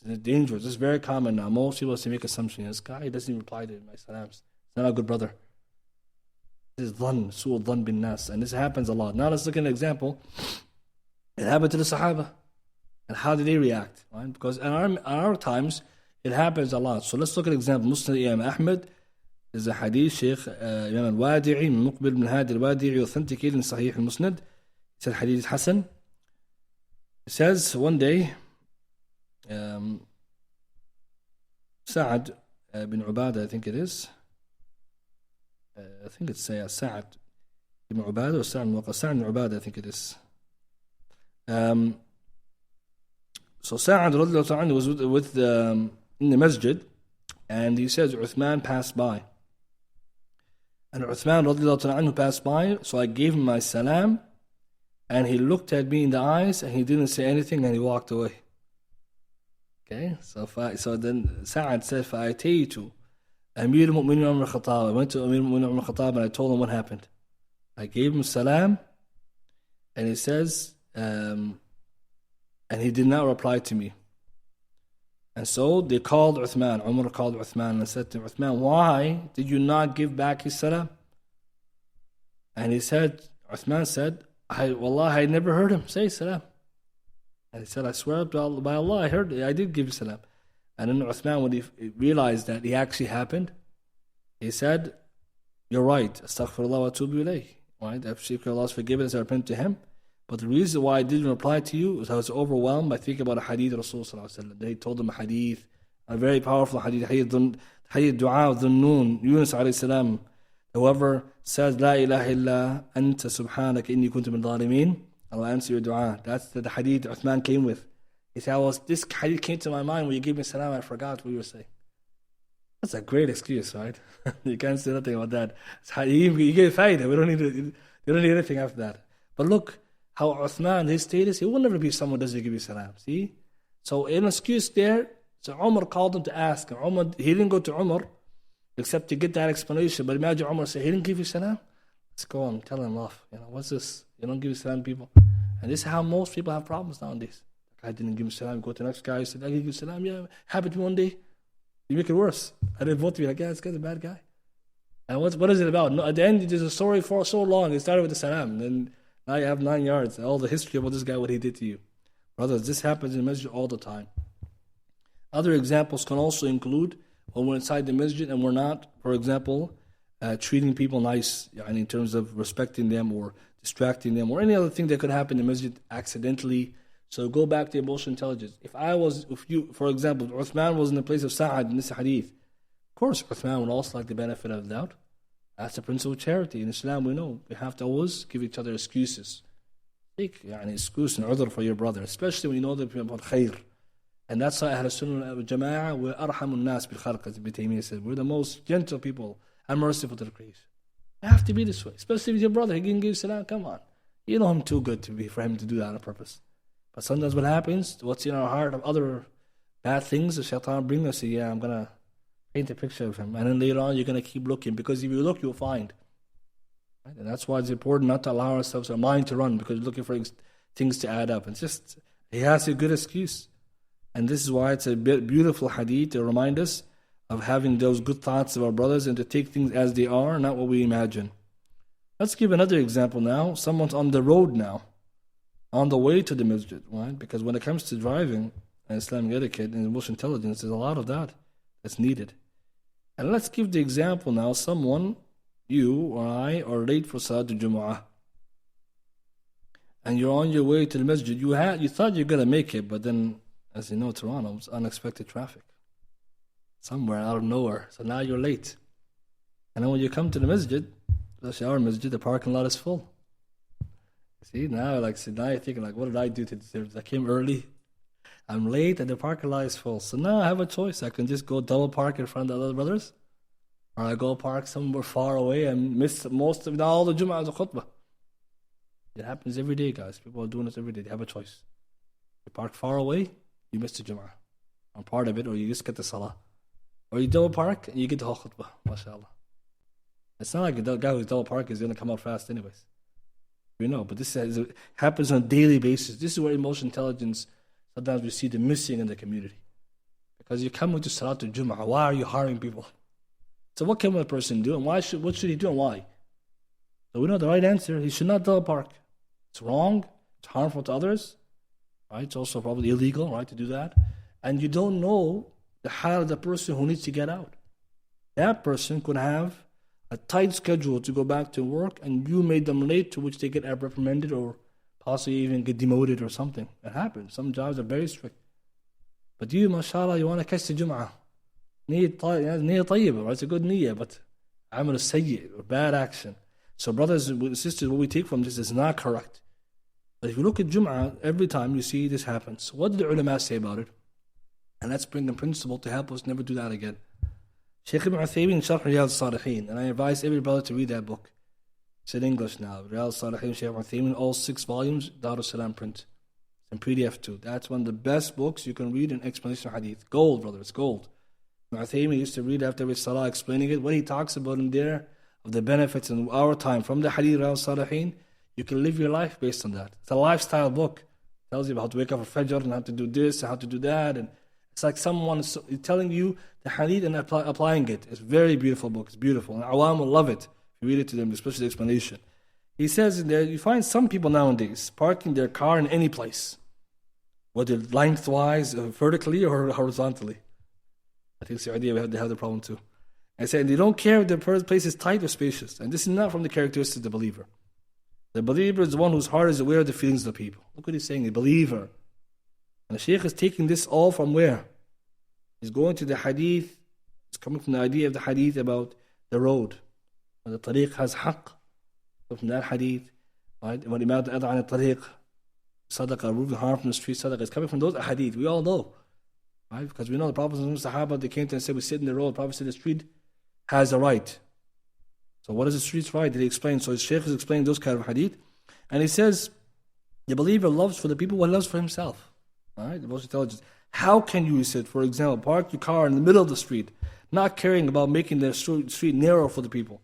S1: It's dangerous. It's very common now. Most people make assumptions. This guy doesn't even reply to my salams. He's not a good brother. This is dhann, su'ul dhann bin nas. And this happens a lot. Now let's look at an example. It happened to the Sahaba. And how did they react? Right? Because in our times, it happens a lot. So let's look at an example. Musnad Imam Ahmed is a hadith, Sheikh Imam al-Wadi'i, Muqbil bin Hadi al-Wadi'i, authenticated in Sahih al-Musnad. It said hadith Hassan. It says one day, Sa'ad bin Ubadah, I think it is. I think it's Sa'ad bin Ubadah or Sa'ad bin Ubadah, I think it is. So Sa'ad radiallahu anhu was with in the masjid, and he says Uthman passed by. And Uthman radiallahu anhu passed by, so I gave him my salam, and he looked at me in the eyes, and he didn't say anything, and he walked away. Okay, so then Sa'ad said, فَأَتَيْتُ Amir al-Mu'minin Umar al-Khattab. I went to Amir al-Mu'minin Umar al-Khattab, and I told him what happened. I gave him salam, and he says, and he did not reply to me. And so they called Uthman. Umar called Uthman and said to him, Uthman, why did you not give back his salam? And Uthman said, Wallah, I never heard him say salam. And he said, I swear by Allah, I did give salam. And then Uthman, when he realized that it actually happened, he said, you're right. Astaghfirullah wa atubu ilayh. Right? I seek Allah's forgiveness, I repent to him. But the reason why I didn't reply to you is I was overwhelmed by thinking about a hadith of Rasulullah. They told him a hadith, a very powerful hadith, hadith dua of Dhunnun, Yunus alayhi salam. Whoever says, La ilaha illa anta subhanaka inni kuntu min dhalimeen, I'll answer your dua. That's the hadith Uthman came with. He said, this hadith came to my mind when you gave me salam, I forgot what you were saying. That's a great excuse, right? You can't say nothing about that. You get fayda. They don't need anything after that. But look, how Uthman, his status, he will never be someone who doesn't give you salam. See? So an excuse there, so Umar called him to ask. And he didn't go to Umar except to get that explanation. But imagine Umar say, he didn't give you salam? Let's go on, tell him off. What's this? You don't give salam to people. And this is how most people have problems nowadays. I didn't give him salam. Go to the next guy, he said, I give you salam. Yeah, happened to me one day. You make it worse. And then both of you like, yeah, this guy's a bad guy. And what is it about? No, at the end, there's a story for so long. It started with the salam. Then now you have 9 yards, all the history about this guy, what he did to you. Brothers, this happens in the masjid all the time. Other examples can also include when we're inside the masjid and we're not, for example, treating people nice in terms of respecting them or distracting them or any other thing that could happen in the masjid accidentally. So go back to emotional intelligence. If you, for example, Uthman was in the place of Sa'ad in this hadith, of course Uthman would also like the benefit of the doubt. That's the principle of charity. In Islam, we know we have to always give each other excuses. Take excuse and udhr for your brother, especially when you know that about khair. And that's why Ahl Sunnah wal Jama'ah, we're arhamun nas bil khalq, as Ibn Taymiyyah said. We're the most gentle people and merciful to the creation. You have to be this way, especially with your brother. He didn't give salam. Come on, you know him too good for him to do that on purpose. But sometimes what happens, what's in our heart of other bad things, the shaitan brings us. Yeah, I'm gonna paint a picture of him, and then later on you're gonna keep looking, because if you look, you'll find. Right? And that's why it's important not to allow ourselves, our mind to run, because we're looking for things to add up. It's just, he has a good excuse. And this is why it's a beautiful hadith to remind us of having those good thoughts of our brothers and to take things as they are, not what we imagine. Let's give another example now. Someone's on the road now, on the way to the masjid, right? Because when it comes to driving and Islamic etiquette and emotional intelligence, there's a lot of that that's needed. And let's give the example now. Someone, you or I, are late for Salat al-Jumu'ah. And you're on your way to the masjid. You thought you're going to make it, but then, as you know, Toronto, it's unexpected traffic. Somewhere out of nowhere. So now you're late. And then when you come to the masjid, especially our masjid, the parking lot is full. See, now you're thinking, what did I do to deserve this? I came early, I'm late, and the parking lot is full. So now I have a choice. I can just go double park in front of the other brothers, or I go park somewhere far away and miss most of all the Jum'ah as a khutbah. It happens every day, guys. People are doing this every day. They have a choice. You park far away, you miss the Jum'ah, or part of it, or you just get the Salah. Or you double park and you get the whole khutbah, mashallah. It's not like a guy who's double park is going to come out fast anyways. We know, but this happens on a daily basis. This is where emotional intelligence, sometimes we see the missing in the community. Because you come into Salat al-Jum'ah, why are you harming people? So what can a person do, and what should he do, and why? So we know the right answer. He should not double park. It's wrong. It's harmful to others. Right? It's also probably illegal, right, to do that. And you don't know the hal of the person who needs to get out. That person could have a tight schedule to go back to work, and you made them late, to which they get reprimanded or possibly even get demoted or something. It happens. Some jobs are very strict. But you, mashallah, you want to catch the Jum'ah. Niyyah tayyibah, right? It's a good niyyah, but amal sayyi, or bad action. So brothers and sisters, what we take from this is not correct. But if you look at Jum'ah, every time you see this happens. What did the ulama say about it? And let's bring the principle to help us never do that again. Shaykh Ibn Uthaymeen, Sharh Riyadh al-Salihin, and I advise every brother to read that book. It's in English now. Riyadh al-Salihin, Shaykh Ibn Uthaymeen, all 6 volumes, Dar al-Salam print. It's in PDF too. That's one of the best books you can read in explanation of hadith. Gold, brother, it's gold. Ibn Uthaymeen used to read after every salah explaining it. What he talks about in there, of the benefits in our time, from the hadith Riyadh al-Salihin, you can live your life based on that. It's a lifestyle book. It tells you how to wake up for Fajr and how to do this and how to do that. And it's like someone is telling you the hadith and applying it. It's a very beautiful book. It's beautiful. And Awam will love it if you read it to them, especially the explanation. He says in there, you find some people nowadays parking their car in any place, whether lengthwise, vertically, or horizontally. I think Saudi they have the problem too. And say they don't care if the place is tight or spacious. And this is not from the characteristics of the believer. The believer is the one whose heart is aware of the feelings of the people. Look what he's saying, the believer. And the Shaykh is taking this all from where? He's going to the hadith. It's coming from the idea of the hadith about the road. When the tariq has haqq. So from that hadith, right? When Imam Ad'an al-tariq, sadaqah, remove the harm from the street, sadaqah. It's coming from those hadith. We all know. Right? Because we know the Prophet and the Sahaba, they came to and said, we sit in the road. The Prophet said the street has a right. So what is the street's right? Did he explain? So his Shaykh is explaining those kind of hadith. And he says, the believer loves for the people what he loves for himself. Alright, the most intelligent. How can you, he said, for example, park your car in the middle of the street, not caring about making the street narrow for the people?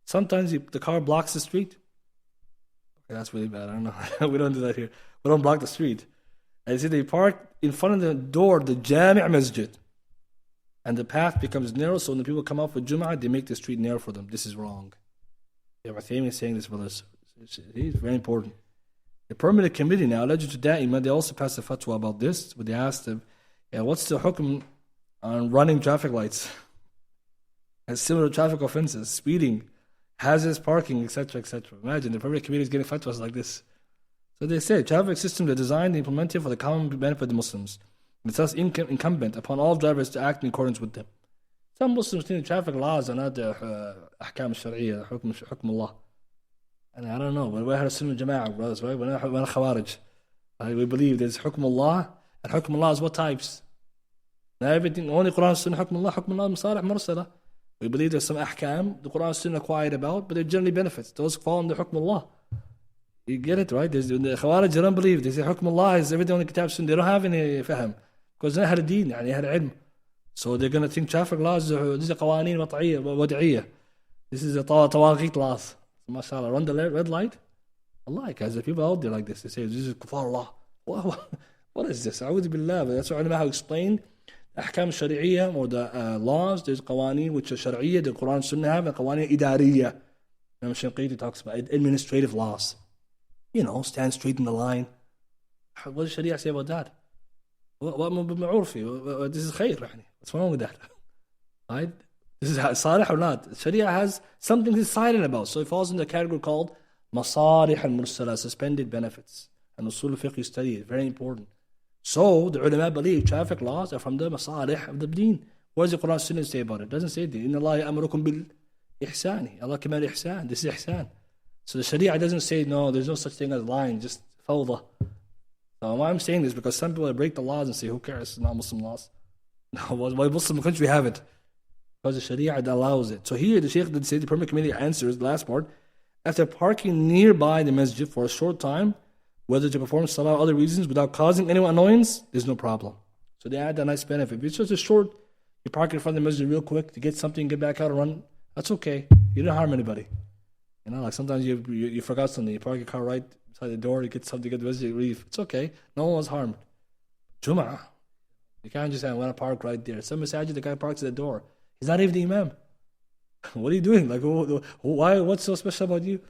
S1: Sometimes the car blocks the street. Okay, that's really bad. I don't know. We don't do that here. We don't block the street. And he said they park in front of the door, the Jami' Masjid. And the path becomes narrow, so when the people come out for Jum'ah, they make the street narrow for them. This is wrong. Ibn Uthaymeen is saying this, brothers. It's very important. The permanent committee now, Lajnat Da'ima, they also passed a fatwa about this, but they asked them, what's the hukm on running traffic lights? And similar traffic offenses, speeding, hazardous parking, etc., etc. Imagine, the permanent committee is getting fatwas like this. So they say, traffic systems are designed and implemented for the common benefit of the Muslims. It's thus incumbent upon all drivers to act in accordance with them. Some Muslims think traffic laws are not the ahkam al-shar'iyya, hukm Allah. And I don't know, but we're Sunnah Jama'ah, brothers, right? We're not Khawarij. We believe there's hukm Allah, and hukm Allah is what types? Not everything, only Quran, Sunnah, hukm Allah, masalih, mursala. We believe there's some ahkam, the Quran and Sunnah are quiet about, but they're generally benefits. Those fall under hukm Allah. You get it, right? The Khawarij, they don't believe. They say hukm Allah is everything on the Kitab Sunnah. They don't have any fahm. Because they had a deen, they had ilm. So they're going to think traffic laws, this is qawaneen wad'iyya. This is a tawaghit laws. MashaAllah, run the red light. Allah, guys, the people out there like this, they say, this is kufar Allah. What is this? A'udhu billah. That's why ulama have explained the ahkam shari'iyya, or the laws. There's qawaneen which are shari'iyya, the Quran Sunnah have, and qawaneen idariyya. Imam Shinqiti talks about administrative laws. Stand straight in the line. What does Sharia say about that? This is khair. What's wrong with that? Right? This is salih or not? Sharia has something to silent about. So it falls in the category called masalih al-mursala, suspended benefits. And usul fiqh study is very important. So the ulama believe traffic laws are from the masalih of the deen. What does the Quran Sunnah say about it? It doesn't say that. Inna Allah ya'murukum bil ihsani. Allah command ihsan. This is ihsan. So the Sharia doesn't say, no, there's no such thing as lying, just fawda. So why I'm saying this, because some people break the laws and say, who cares, it's not Muslim laws. No, why Muslim country have it? Because the Sharia allows it. So here the Shaykh did say, the permit committee answers, the last part, after parking nearby the masjid for a short time, whether to perform salah or other reasons without causing anyone annoyance, there's no problem. So they add a nice benefit. If it's just a short, you park in front of the masjid real quick to get something, get back out and run, that's okay. You didn't harm anybody. Like sometimes you forgot something, you park your car right beside the door, you get something, get the masjid, leave. It's okay. No one was harmed. Jum'ah. You can't just say, I want to park right there. Some masajid, the guy parks at the door. He's not even the imam. What are you doing? Like, why? What's so special about you?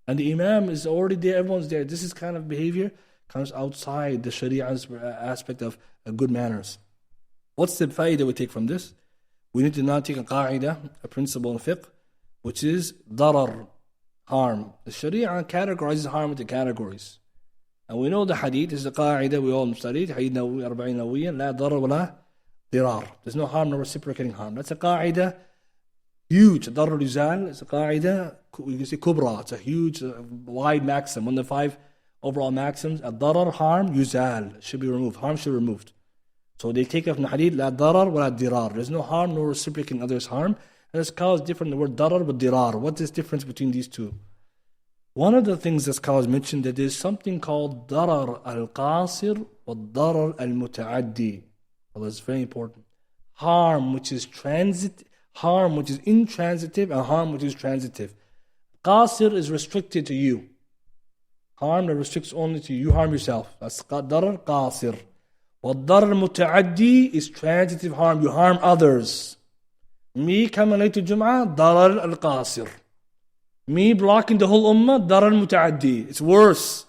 S1: And the imam is already there, everyone's there. This is kind of behavior comes outside the Sharia's aspect of good manners. What's the fa'idah we take from this? We need to now take a qa'idah, a principle in fiqh, which is darar, harm. The Sharia categorizes harm into categories. And we know the hadith is the qa'idah we all studied, hadith Nawawi, Arba'in Nawawiyya, la darar wa la dirar. There's no harm, no reciprocating harm. That's a qa'idah, huge. Darar yuzal is a qa'idah, we can say kubra. It's a huge, wide maxim. One of the 5 overall maxims. Darar, harm, yuzal, should be removed. Harm should be removed. So they take it from the hadith, la darar wa la dirar. There's no harm, no reciprocating others' harm. And it's caused different, the word darar but dirar. What is the difference between these two? One of the things that scholars mentioned that there's something called darar al-qasir or darar al-muta'addi. Well, that's very important. Harm which is harm which is intransitive, and harm which is transitive. Qasir is restricted to you. Harm that restricts only to you. You harm yourself. That's darar qasir. What darar muta'addi is transitive harm. You harm others. Me coming late to Jum'ah, darar al-qasir. Me blocking the whole ummah, darar muta'addi. It's worse.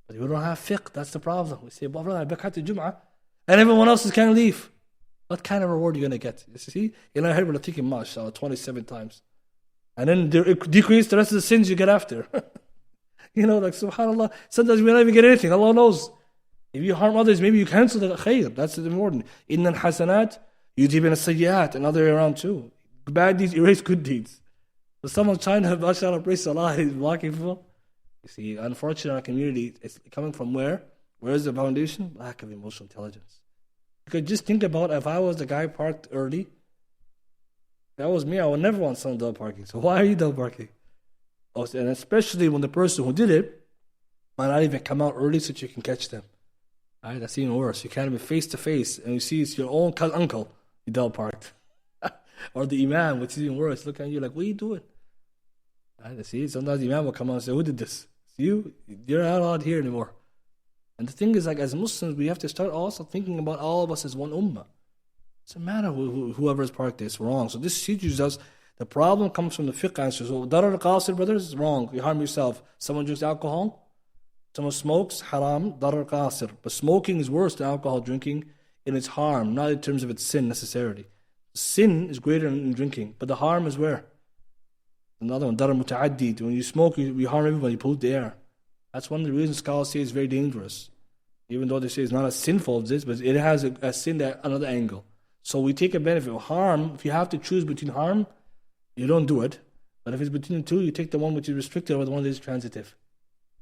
S1: But we don't have fiqh, that's the problem. We say, brother, I back to Jum'ah, and everyone else can't leave. What kind of reward are you going to get? You see, I heard we're taking mashallah 27 times. And then decrease the rest of the sins you get after. Like subhanAllah, sometimes we don't even get anything, Allah knows. If you harm others, maybe you cancel the khair. That's important. Inna al-hasanat yudhibun as-sayyi'at, and other way around too. Bad deeds erase good deeds. So someone's trying to mashallah praise salah, he's blocking people. You see, unfortunately, our community, it's coming from where? Where is the foundation? Lack of emotional intelligence. You could just think about if I was the guy parked early, if that was me, I would never want someone double parking. So why are you double parking? And especially when the person who did it might not even come out early so that you can catch them. Right? That's even worse. You can't be face to face and you see it's your own uncle, you double parked. Or the imam, which is even worse, look at you like, what are you doing? Right? See, sometimes the imam will come out and say, who did this? It's you? You're not allowed here anymore. And the thing is, like, as Muslims, we have to start also thinking about all of us as one ummah. It doesn't matter whoever is parked there, it's wrong. So this teaches us the problem comes from the fiqh answer. So darar al-qasir, brothers, is wrong. You harm yourself. Someone drinks alcohol, someone smokes, haram, darar al-qasir. But smoking is worse than alcohol drinking in its harm, not in terms of its sin necessarily. Sin is greater than drinking, but the harm is where? Another one, darar muta'addi. When you smoke, you harm everybody, you pollute the air. That's one of the reasons scholars say it's very dangerous. Even though they say it's not as sinful as this, but it has a sin at another angle. So we take a benefit of harm. If you have to choose between harm, you don't do it. But if it's between the two, you take the one which is restricted over the one that is transitive.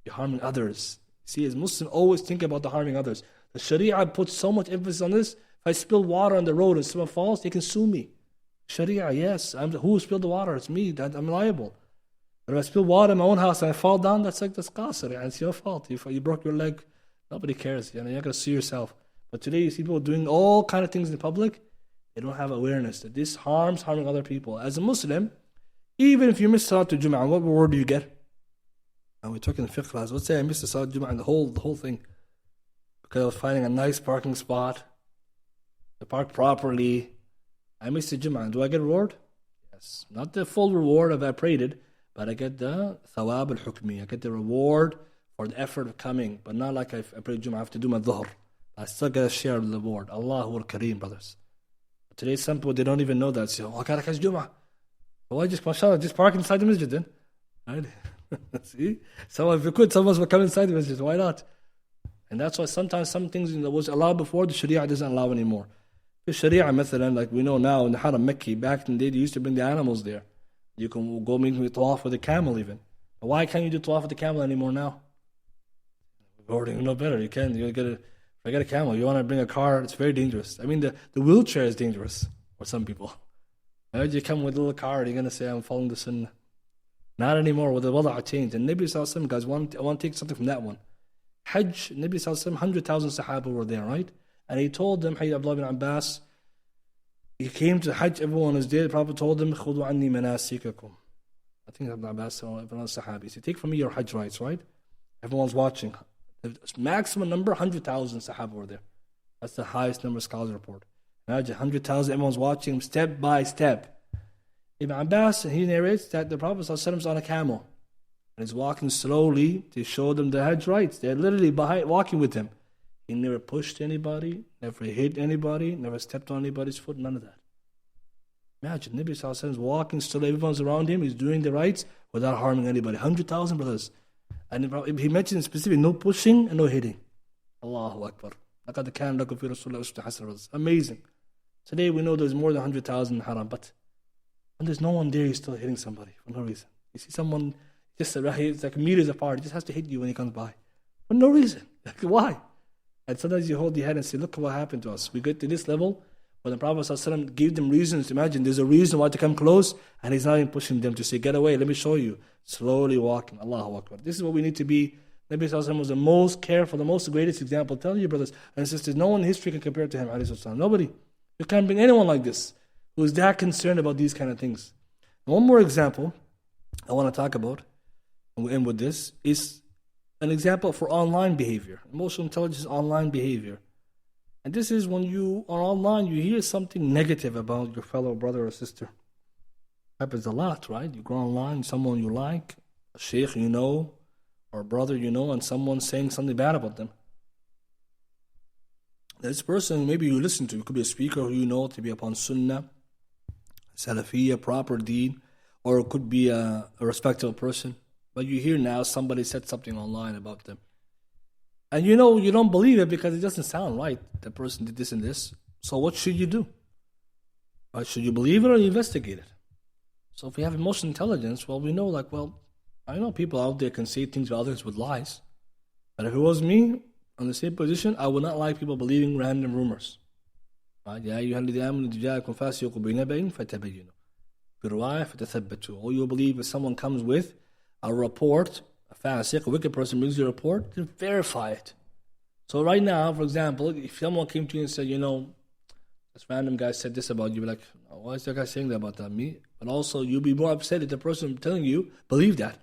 S1: You're harming others. See, as Muslims, always think about the harming others. The Sharia puts so much emphasis on this. If I spill water on the road and someone falls, they can sue me. Sharia, yes. Who spilled the water? It's me. I'm liable. But if I spill water in my own house and I fall down, that's qasir. And it's your fault. If you broke your leg, nobody cares. You're not going to sue yourself. But today you see people doing all kind of things in public. They don't have awareness that this harming other people. As a Muslim, Even if you miss Salatul Jum'ah, what reward do you get? And we're talking in fiqh class. Let's say I missed the Salatul Jum'ah and the whole thing. Because I was finding a nice parking spot. I parked properly. I missed the Jum'ah. Do I get a reward? Yes. Not the full reward if I prayed it, but I get the thawab al-hukmi. I get the reward for the effort of coming. But not like I prayed Jum'ah, I have to do my dhuhr. I still get a share of the reward. Allahu al-Kareem, brothers. But today some people, they don't even know that. Say, oh, I gotta catch Jum'ah. Why just, mashallah, just park inside the masjid then? Right? See? So if you could, some of us will come inside the masjid. Why not? And that's why sometimes some things that was allowed before, the Sharia doesn't allow anymore. The Sharia, مثلا, like we know now in the Haram Mekki, back in the day, they used to bring the animals there. You can go make tawaf with a camel even. But why can't you do tawaf with the camel anymore now? We already know better. You can. You get forget a camel. You want to bring a car, it's very dangerous. I mean, the wheelchair is dangerous for some people. Right? You come with a little car, you're going to say, I'm following the sunnah. Not anymore. With the wada' changed. And Nabi Sallallahu Alaihi Wasallam, guys, I want to take something from that one. Hajj, Nabi Sallallahu Alaihi Wasallam, 100,000 Sahaba were there, right? And he told them, Hey, Abdul bin Abbas, he came to Hajj, everyone was there. The Prophet told them, Khudu anni manasikakum. I think Abdul Abbas, everyone Sahabi. He said, take from me your Hajj rights, right? Everyone's watching. The maximum number, 100,000 Sahaba were there. That's the highest number scholars report. Imagine 100,000, everyone's watching step by step. Ibn Abbas, he narrates that the Prophet ﷺ is on a camel. And he's walking slowly to show them the Hajj rights. They're literally walking with him. He never pushed anybody, never hit anybody, never stepped on anybody's foot, none of that. Imagine, Nabi ﷺ is walking slowly, everyone's around him, he's doing the rights without harming anybody. 100,000 brothers. And he mentioned specifically no pushing and no hitting. Allahu Akbar. لَقَدْ كَانَ لَكُمْ فِي رَسُولِ اللَّهِ أُسْوَةٌ حَسَنَةٌ. Amazing. Today we know there's more than 100,000 haram, but when there's no one there, he's still hitting somebody for no reason. You see someone just it's like meters apart, he just has to hit you when he comes by. For no reason. Like, why? And sometimes you hold your head and say, look what happened to us. We get to this level where the Prophet ﷺ gave them reasons. Imagine, there's a reason why to come close, and he's not even pushing them to say, get away, let me show you. Slowly walking. Allahu Akbar. This is what we need to be. Nabi ﷺ was the most careful, the most greatest example. Tell you, brothers and sisters, no one in history can compare to him. Nobody. You can't bring anyone like this who is that concerned about these kind of things. And one more example I want to talk about, and we'll end with this, is an example for online behavior. Emotional intelligence is online behavior. And this is when you are online, you hear something negative about your fellow brother or sister. Happens a lot, right? You go online, someone you like, a sheikh you know, or a brother you know, and someone's saying something bad about them. This person maybe you listen to, it could be a speaker who you know to be upon sunnah, salafiyya, proper deen, or it could be a respectable person. But you hear now somebody said something online about them. And you know you don't believe it because it doesn't sound right. The person did this and this. So what should you do? Right? Should you believe it or investigate it? So if we have emotional intelligence, well, we know I know people out there can say things to others with lies. But if it was me, on the same position, I would not like people believing random rumors. Right? يَا أَيُّهَا الَّذِينَ آمَنُوا إِذْ جَاءَكُمْ فَاسِقٌ بِنَبَإٍ فَتَبَيَّنُوا. في رواية فتثبتوا. Or you believe if someone comes with a report, a fasiq, a wicked person brings you a report, then verify it. So right now, for example, if someone came to you and said, this random guy said this about you, you'd be like, why is that guy saying that about me? But also, you'll be more upset if the person telling you believe that.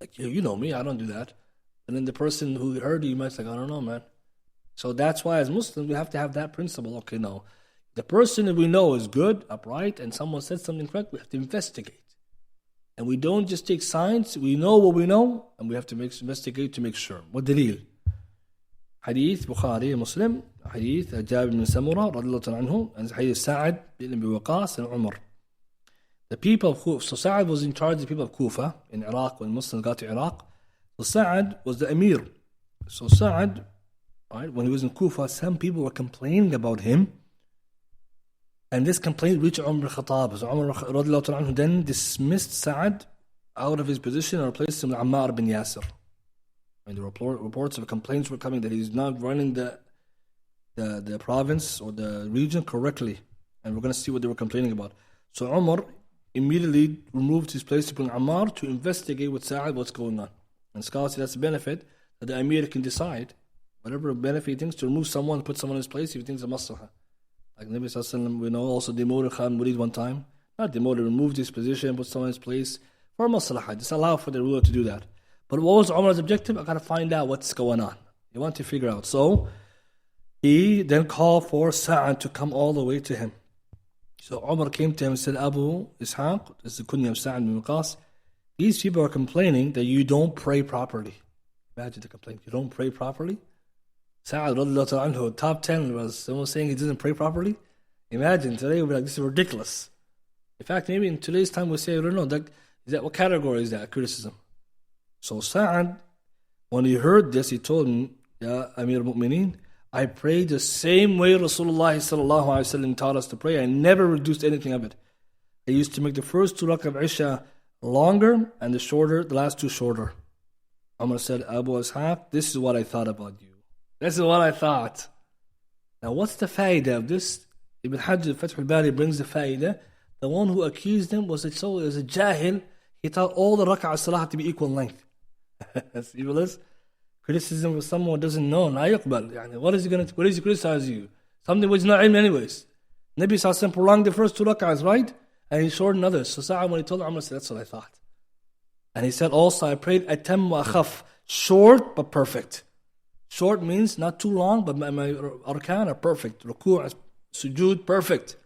S1: Like, you know me, I don't do that. And then the person who heard you might say, I don't know, man. So that's why as Muslims, we have to have that principle. Okay, no. The person that we know is good, upright, and someone said something correct, we have to investigate. And we don't just take signs, we know what we know, and we have to investigate to make sure. What dalil? Hadith Bukhari, Muslim, Hadith Jabir bin Samura, radiallahu anhu, and Hadith Sa'ad bin Abi Waqas and Umar. The people of Kufa, so Sa'ad was in charge of the people of Kufa in Iraq when Muslims got to Iraq. So Sa'ad was the Emir. So Sa'ad, right, when he was in Kufa, some people were complaining about him. And this complaint reached Umar al-Khattab. So Umar radiallahu anhu then dismissed Sa'ad out of his position and replaced him with Ammar bin Yasir. And the reports of complaints were coming that he's not running the province or the region correctly. And we're going to see what they were complaining about. So Umar immediately removed his place to bring Ammar to investigate with Sa'ad what's going on. And scholars say that's a benefit that the Emir can decide whatever benefit he thinks to remove someone and put someone in his place if he thinks a maslahah. Like Nabi Sallallahu Alaihi Wasallam, we know also demoted Khan Murid one time. Not demoted, remove this position, put someone in his place for maslahah. Just allow for the ruler to do that. But what was Umar's objective? I gotta find out what's going on. He wanted to figure out. So he then called for Sa'ad to come all the way to him. So Umar came to him and said, Abu Ishaq, this is the kunya of Sa'ad bin Waqas, these people are complaining that you don't pray properly. Imagine the complaint. You don't pray properly? Sa'ad, anhu, top 10 was someone saying he doesn't pray properly. Imagine today we'll be like, this is ridiculous. In fact, maybe in today's time we'll say, I don't know, what category is that? Criticism. So Sa'ad, when he heard this, he told him, Ya Amir al-Mu'mineen, I prayed the same way Rasulullah sallallahu alaihi wasallam taught us to pray. I never reduced anything of it. I used to make the first 2 rak'ah of Isha longer and the last 2 shorter. Umar said, Abu Ishaq, this is what I thought about you. This is what I thought. Now what's the fa'idah of this? Ibn Hajj al-Fath al-Bari brings the fa'idah. The one who accused him was a jahil. He thought all the rak'ah salah to be equal length. That's evil is. Criticism of someone who doesn't know. What is he criticize you? Something which is not ilm anyways. Nabi Sallallahu prolonged the first 2 rak'ahs, right? And he shortened others. So Sa'ad, when he told Umar, said, that's what I thought. And he said also, I prayed atam wa akhaf, short but perfect. Short means not too long, but my arkan are perfect. Ruku', sujood, perfect.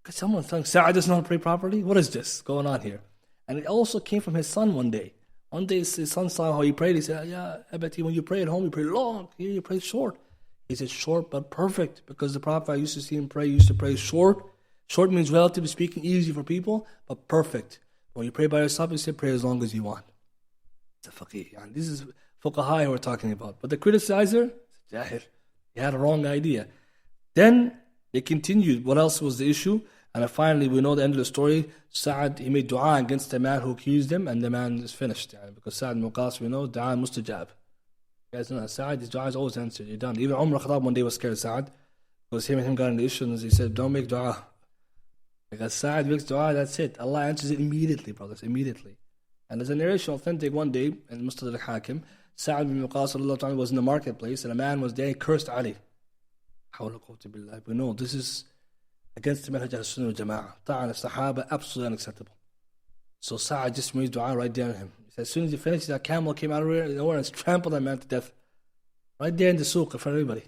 S1: Because someone thinks Sa'ad does not pray properly? What is this going on here? And it also came from his son one day. One day his son saw how he prayed. He said, yeah, Abati, when you pray at home, you pray long. Here you pray short. He said, short but perfect. Because the Prophet I used to see him pray, used to pray short. Short means, relatively speaking, easy for people, but perfect. When you pray by yourself, you say, pray as long as you want. It's a faqih. And this is fuqaha we're talking about. But the criticizer, jahir, he had a wrong idea. Then they continued. What else was the issue? And finally, we know the end of the story. Sa'ad, he made dua against the man who accused him, and the man is finished. Because Sa'ad bin Waqas, we know, dua mustajab. You guys know that Sa'ad, his dua is always answered. You're done. Even Umar Khattab one day was scared of Sa'ad. Because him and him got in the issue, and he said, don't make dua. Because Sa'ad makes dua, that's it. Allah answers it immediately, brothers, immediately. And there's a narration authentic one day in Mustad al-Hakim. Sa'ad bin Waqas was in the marketplace, and a man was there, he cursed Ali. We know this is against the manhaj al-Sunnah wal-Jama'ah. Ta'an al-Sahaba, absolutely unacceptable. So Sa'ad just made dua right there on him. He said, as soon as he finished, that camel came out of nowhere and trampled that man to death. Right there in the suq in front of everybody.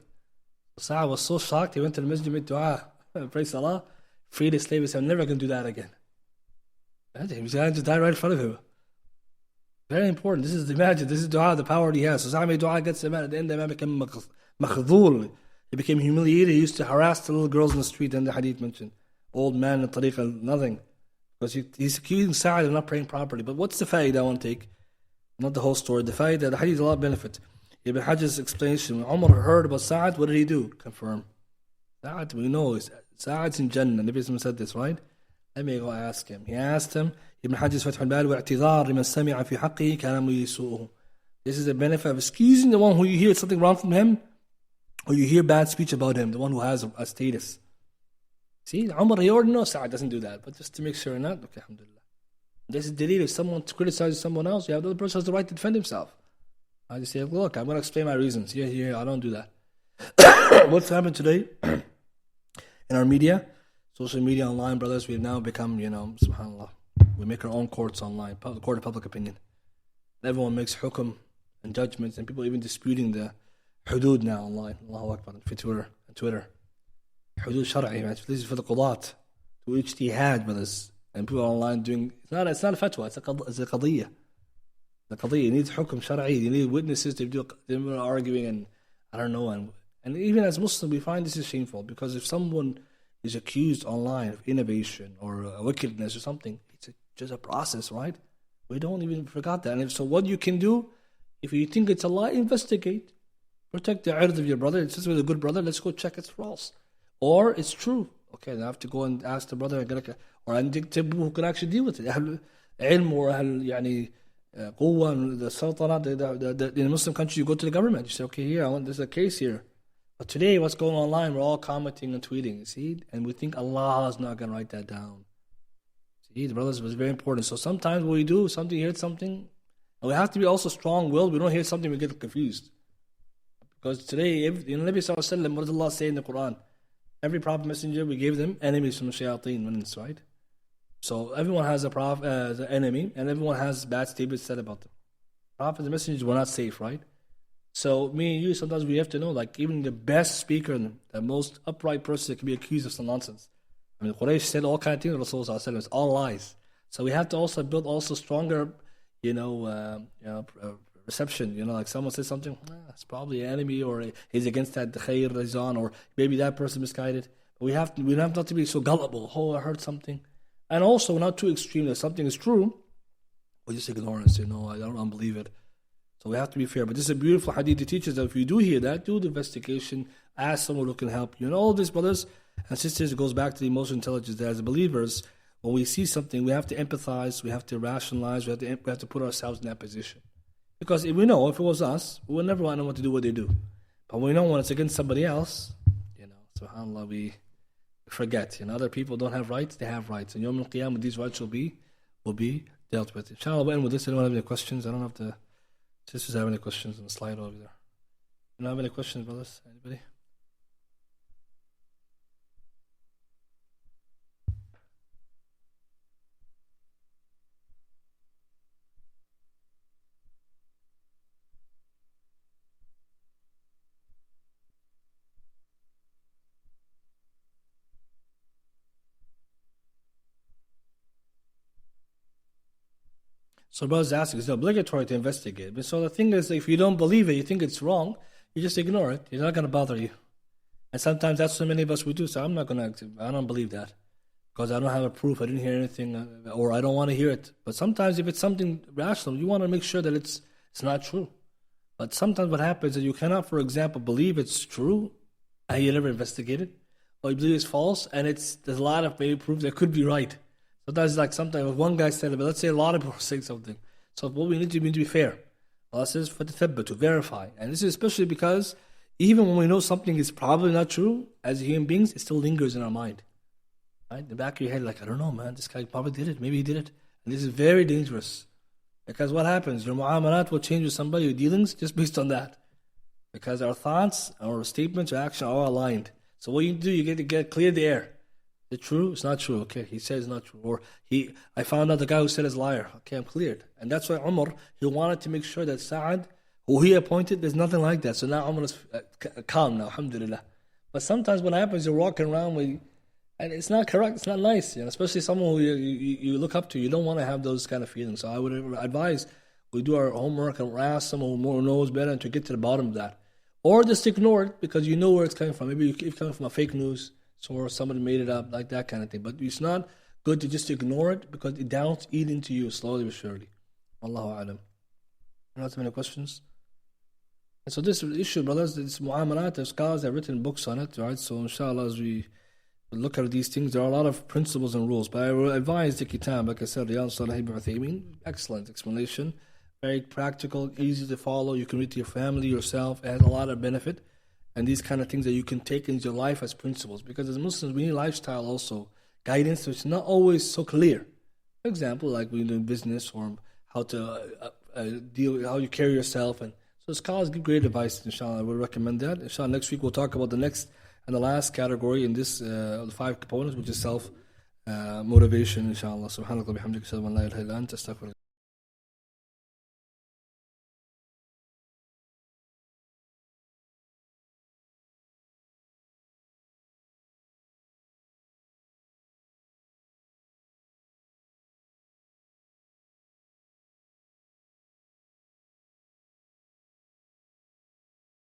S1: So Sa'ad was so shocked, he went to the masjid, made dua, praise Allah, freed his slave, he said, I'm never going to do that again. Imagine, he was going to just die right in front of him. Very important. This is dua, the power he has. So Sa'ad made dua against the man. At the end, the man became makhdhul. He became humiliated. He used to harass the little girls in the street, and the hadith mentioned. Old man in tariqah, nothing. Because he's accusing Sa'ad of not praying properly. But what's the fa'idah I want to take? Not the whole story. The fa'idah, the hadith, a lot of benefit. Ibn Hajj's explanation. When Umar heard about Sa'ad, what did he do? Confirm. Sa'ad, we know, Sa'ad's in Jannah. Nabi said this, right? Let me go ask him. He asked him, Ibn Hajj's Fath al-Bari, وَاعْتِذَارِ مَنْ سَمِعَ فِي حَقِّهِ كَانَ مُيِسُوءُهُ. This is the benefit of excusing the one who you hear something wrong from him, or you hear bad speech about him, the one who has a status. See, Umar, he already knows Sa'ad doesn't do that, but just to make sure or not, okay, alhamdulillah. This is delil. If someone criticizes someone else, the other person has the right to defend himself. I just say, look, I'm going to explain my reasons. Here, I don't do that. What's happened today in our media, social media, online, brothers, we've now become, subhanAllah, we make our own courts online, the court of public opinion. Everyone makes hukum and judgments, and people even disputing the hudud now online. Allahu Akbar, for Twitter. Hudud shar'i, this is for the qudat, to ijtihad, brothers. And people are online doing, it's not a fatwa, it's a qadiyya. The qadiyya, you need hukum shar'i, you need witnesses to do, they're arguing, and I don't know, and even as Muslims, we find this is shameful, because if someone is accused online of innovation or wickedness or something, it's just a process, right? We don't even forget that. And so what you can do, if you think it's a lie, investigate. Protect the ird of your brother. It's just with a good brother, let's go check it's false. Or it's true. Okay, then I have to go and ask the brother, or who can actually deal with it. Ilm or quwwa, the sultanat, in a Muslim country, you go to the government. You say, okay, here, there's a case here. But today, what's going on online, we're all commenting and tweeting, you see? And we think Allah is not going to write that down. See, the brothers, was very important. So sometimes what we do, something, hear something, and we have to be also strong-willed. We don't hear something, we get confused. Because today, in Nabi Sallallahu Alaihi Wasallam, what does Allah say in the Quran? Every prophet messenger, we gave them enemies from the shayateen, right? So everyone has a the enemy, and everyone has bad statements said about them. Prophet and messengers were not safe, right? So me and you, sometimes we have to know, like even the best speaker, the most upright person can be accused of some nonsense. I mean, Quraysh said all kinds of things. Rasulullah said it's all lies. So we have to also build also stronger, reception. Like someone says something, it's probably an enemy, or he's against that khair that he's on, or maybe that person misguided. But we have not to be so gullible. Oh, I heard something, and also not too extreme that something is true, we just ignore it and say no, I don't believe it. So we have to be fair. But this is a beautiful hadith that teaches that if you do hear that, do the investigation, ask someone who can help you. And all this, brothers and sisters, it goes back to the emotional intelligence that as believers, when we see something, we have to empathize, we have to rationalize, we have to put ourselves in that position. Because if we know, if it was us, we would never want to know what to do what they do. But when we know when it's against somebody else, subhanAllah, we forget. Other people don't have rights, they have rights. And Yawm al-Qiyamah, these rights will be dealt with. Inshallah, we'll end with this. Anyone have any questions? I don't know if the sisters have any questions on the slide over there. You don't have any questions, brothers? Anybody? So brothers asking, it's obligatory to investigate. But so the thing is, if you don't believe it, you think it's wrong, you just ignore it. It's not going to bother you. And sometimes that's what many of us we do. So I don't believe that. Because I don't have a proof, I didn't hear anything, or I don't want to hear it. But sometimes if it's something rational, you want to make sure that it's not true. But sometimes what happens is you cannot, for example, believe it's true, and you never investigate it. Or you believe it's false, and there's a lot of maybe proof that could be right. Sometimes if one guy said it, but let's say a lot of people are saying something. So what we need to be fair. Allah says for the thabba, to verify. And this is especially because even when we know something is probably not true, as human beings, it still lingers in our mind. Right? In the back of your head, like, I don't know, man, this guy probably did it. Maybe he did it. And this is very dangerous. Because what happens? Your mu'amalat will change with somebody, your dealings, just based on that. Because our thoughts, our statements, our actions are all aligned. So what you do, you get to clear the air. Is it true? It's not true. Okay, he says it's not true. Or I found out the guy who said is liar. Okay, I'm cleared. And that's why Umar, he wanted to make sure that Sa'ad, who he appointed, there's nothing like that. So now Umar is calm now, alhamdulillah. But sometimes what happens, you're walking around with, and it's not correct, it's not nice. Especially someone who you look up to, you don't want to have those kind of feelings. So I would advise we do our homework and ask someone who more knows better and to get to the bottom of that. Or just ignore it because you know where it's coming from. Maybe it's coming from a fake news. Or somebody made it up, like that kind of thing. But it's not good to just ignore it because it doubts eat into you slowly but surely. Allahu A'lam. You have any questions? And so this issue, brothers, this mu'amalat, the scholars have written books on it, right? So inshallah, as we look at these things, there are a lot of principles and rules. But I will advise the kitab, like I said, Riyadh Salih ibn Uthaymeen, excellent explanation, very practical, easy to follow. You can read to your family, yourself. It has a lot of benefit. And these kind of things that you can take into your life as principles. Because as Muslims, we need lifestyle also. Guidance, so it's not always so clear. For example, like we do business or how to deal with how you carry yourself. And so scholars give great advice, inshallah. I would recommend that. Inshallah, next week we'll talk about the next and the last category in this, the 5 components, which is self-motivation, inshallah. Subhanakallah bihamdika, ashhadu an la ilaha illa anta, astaghfiruka.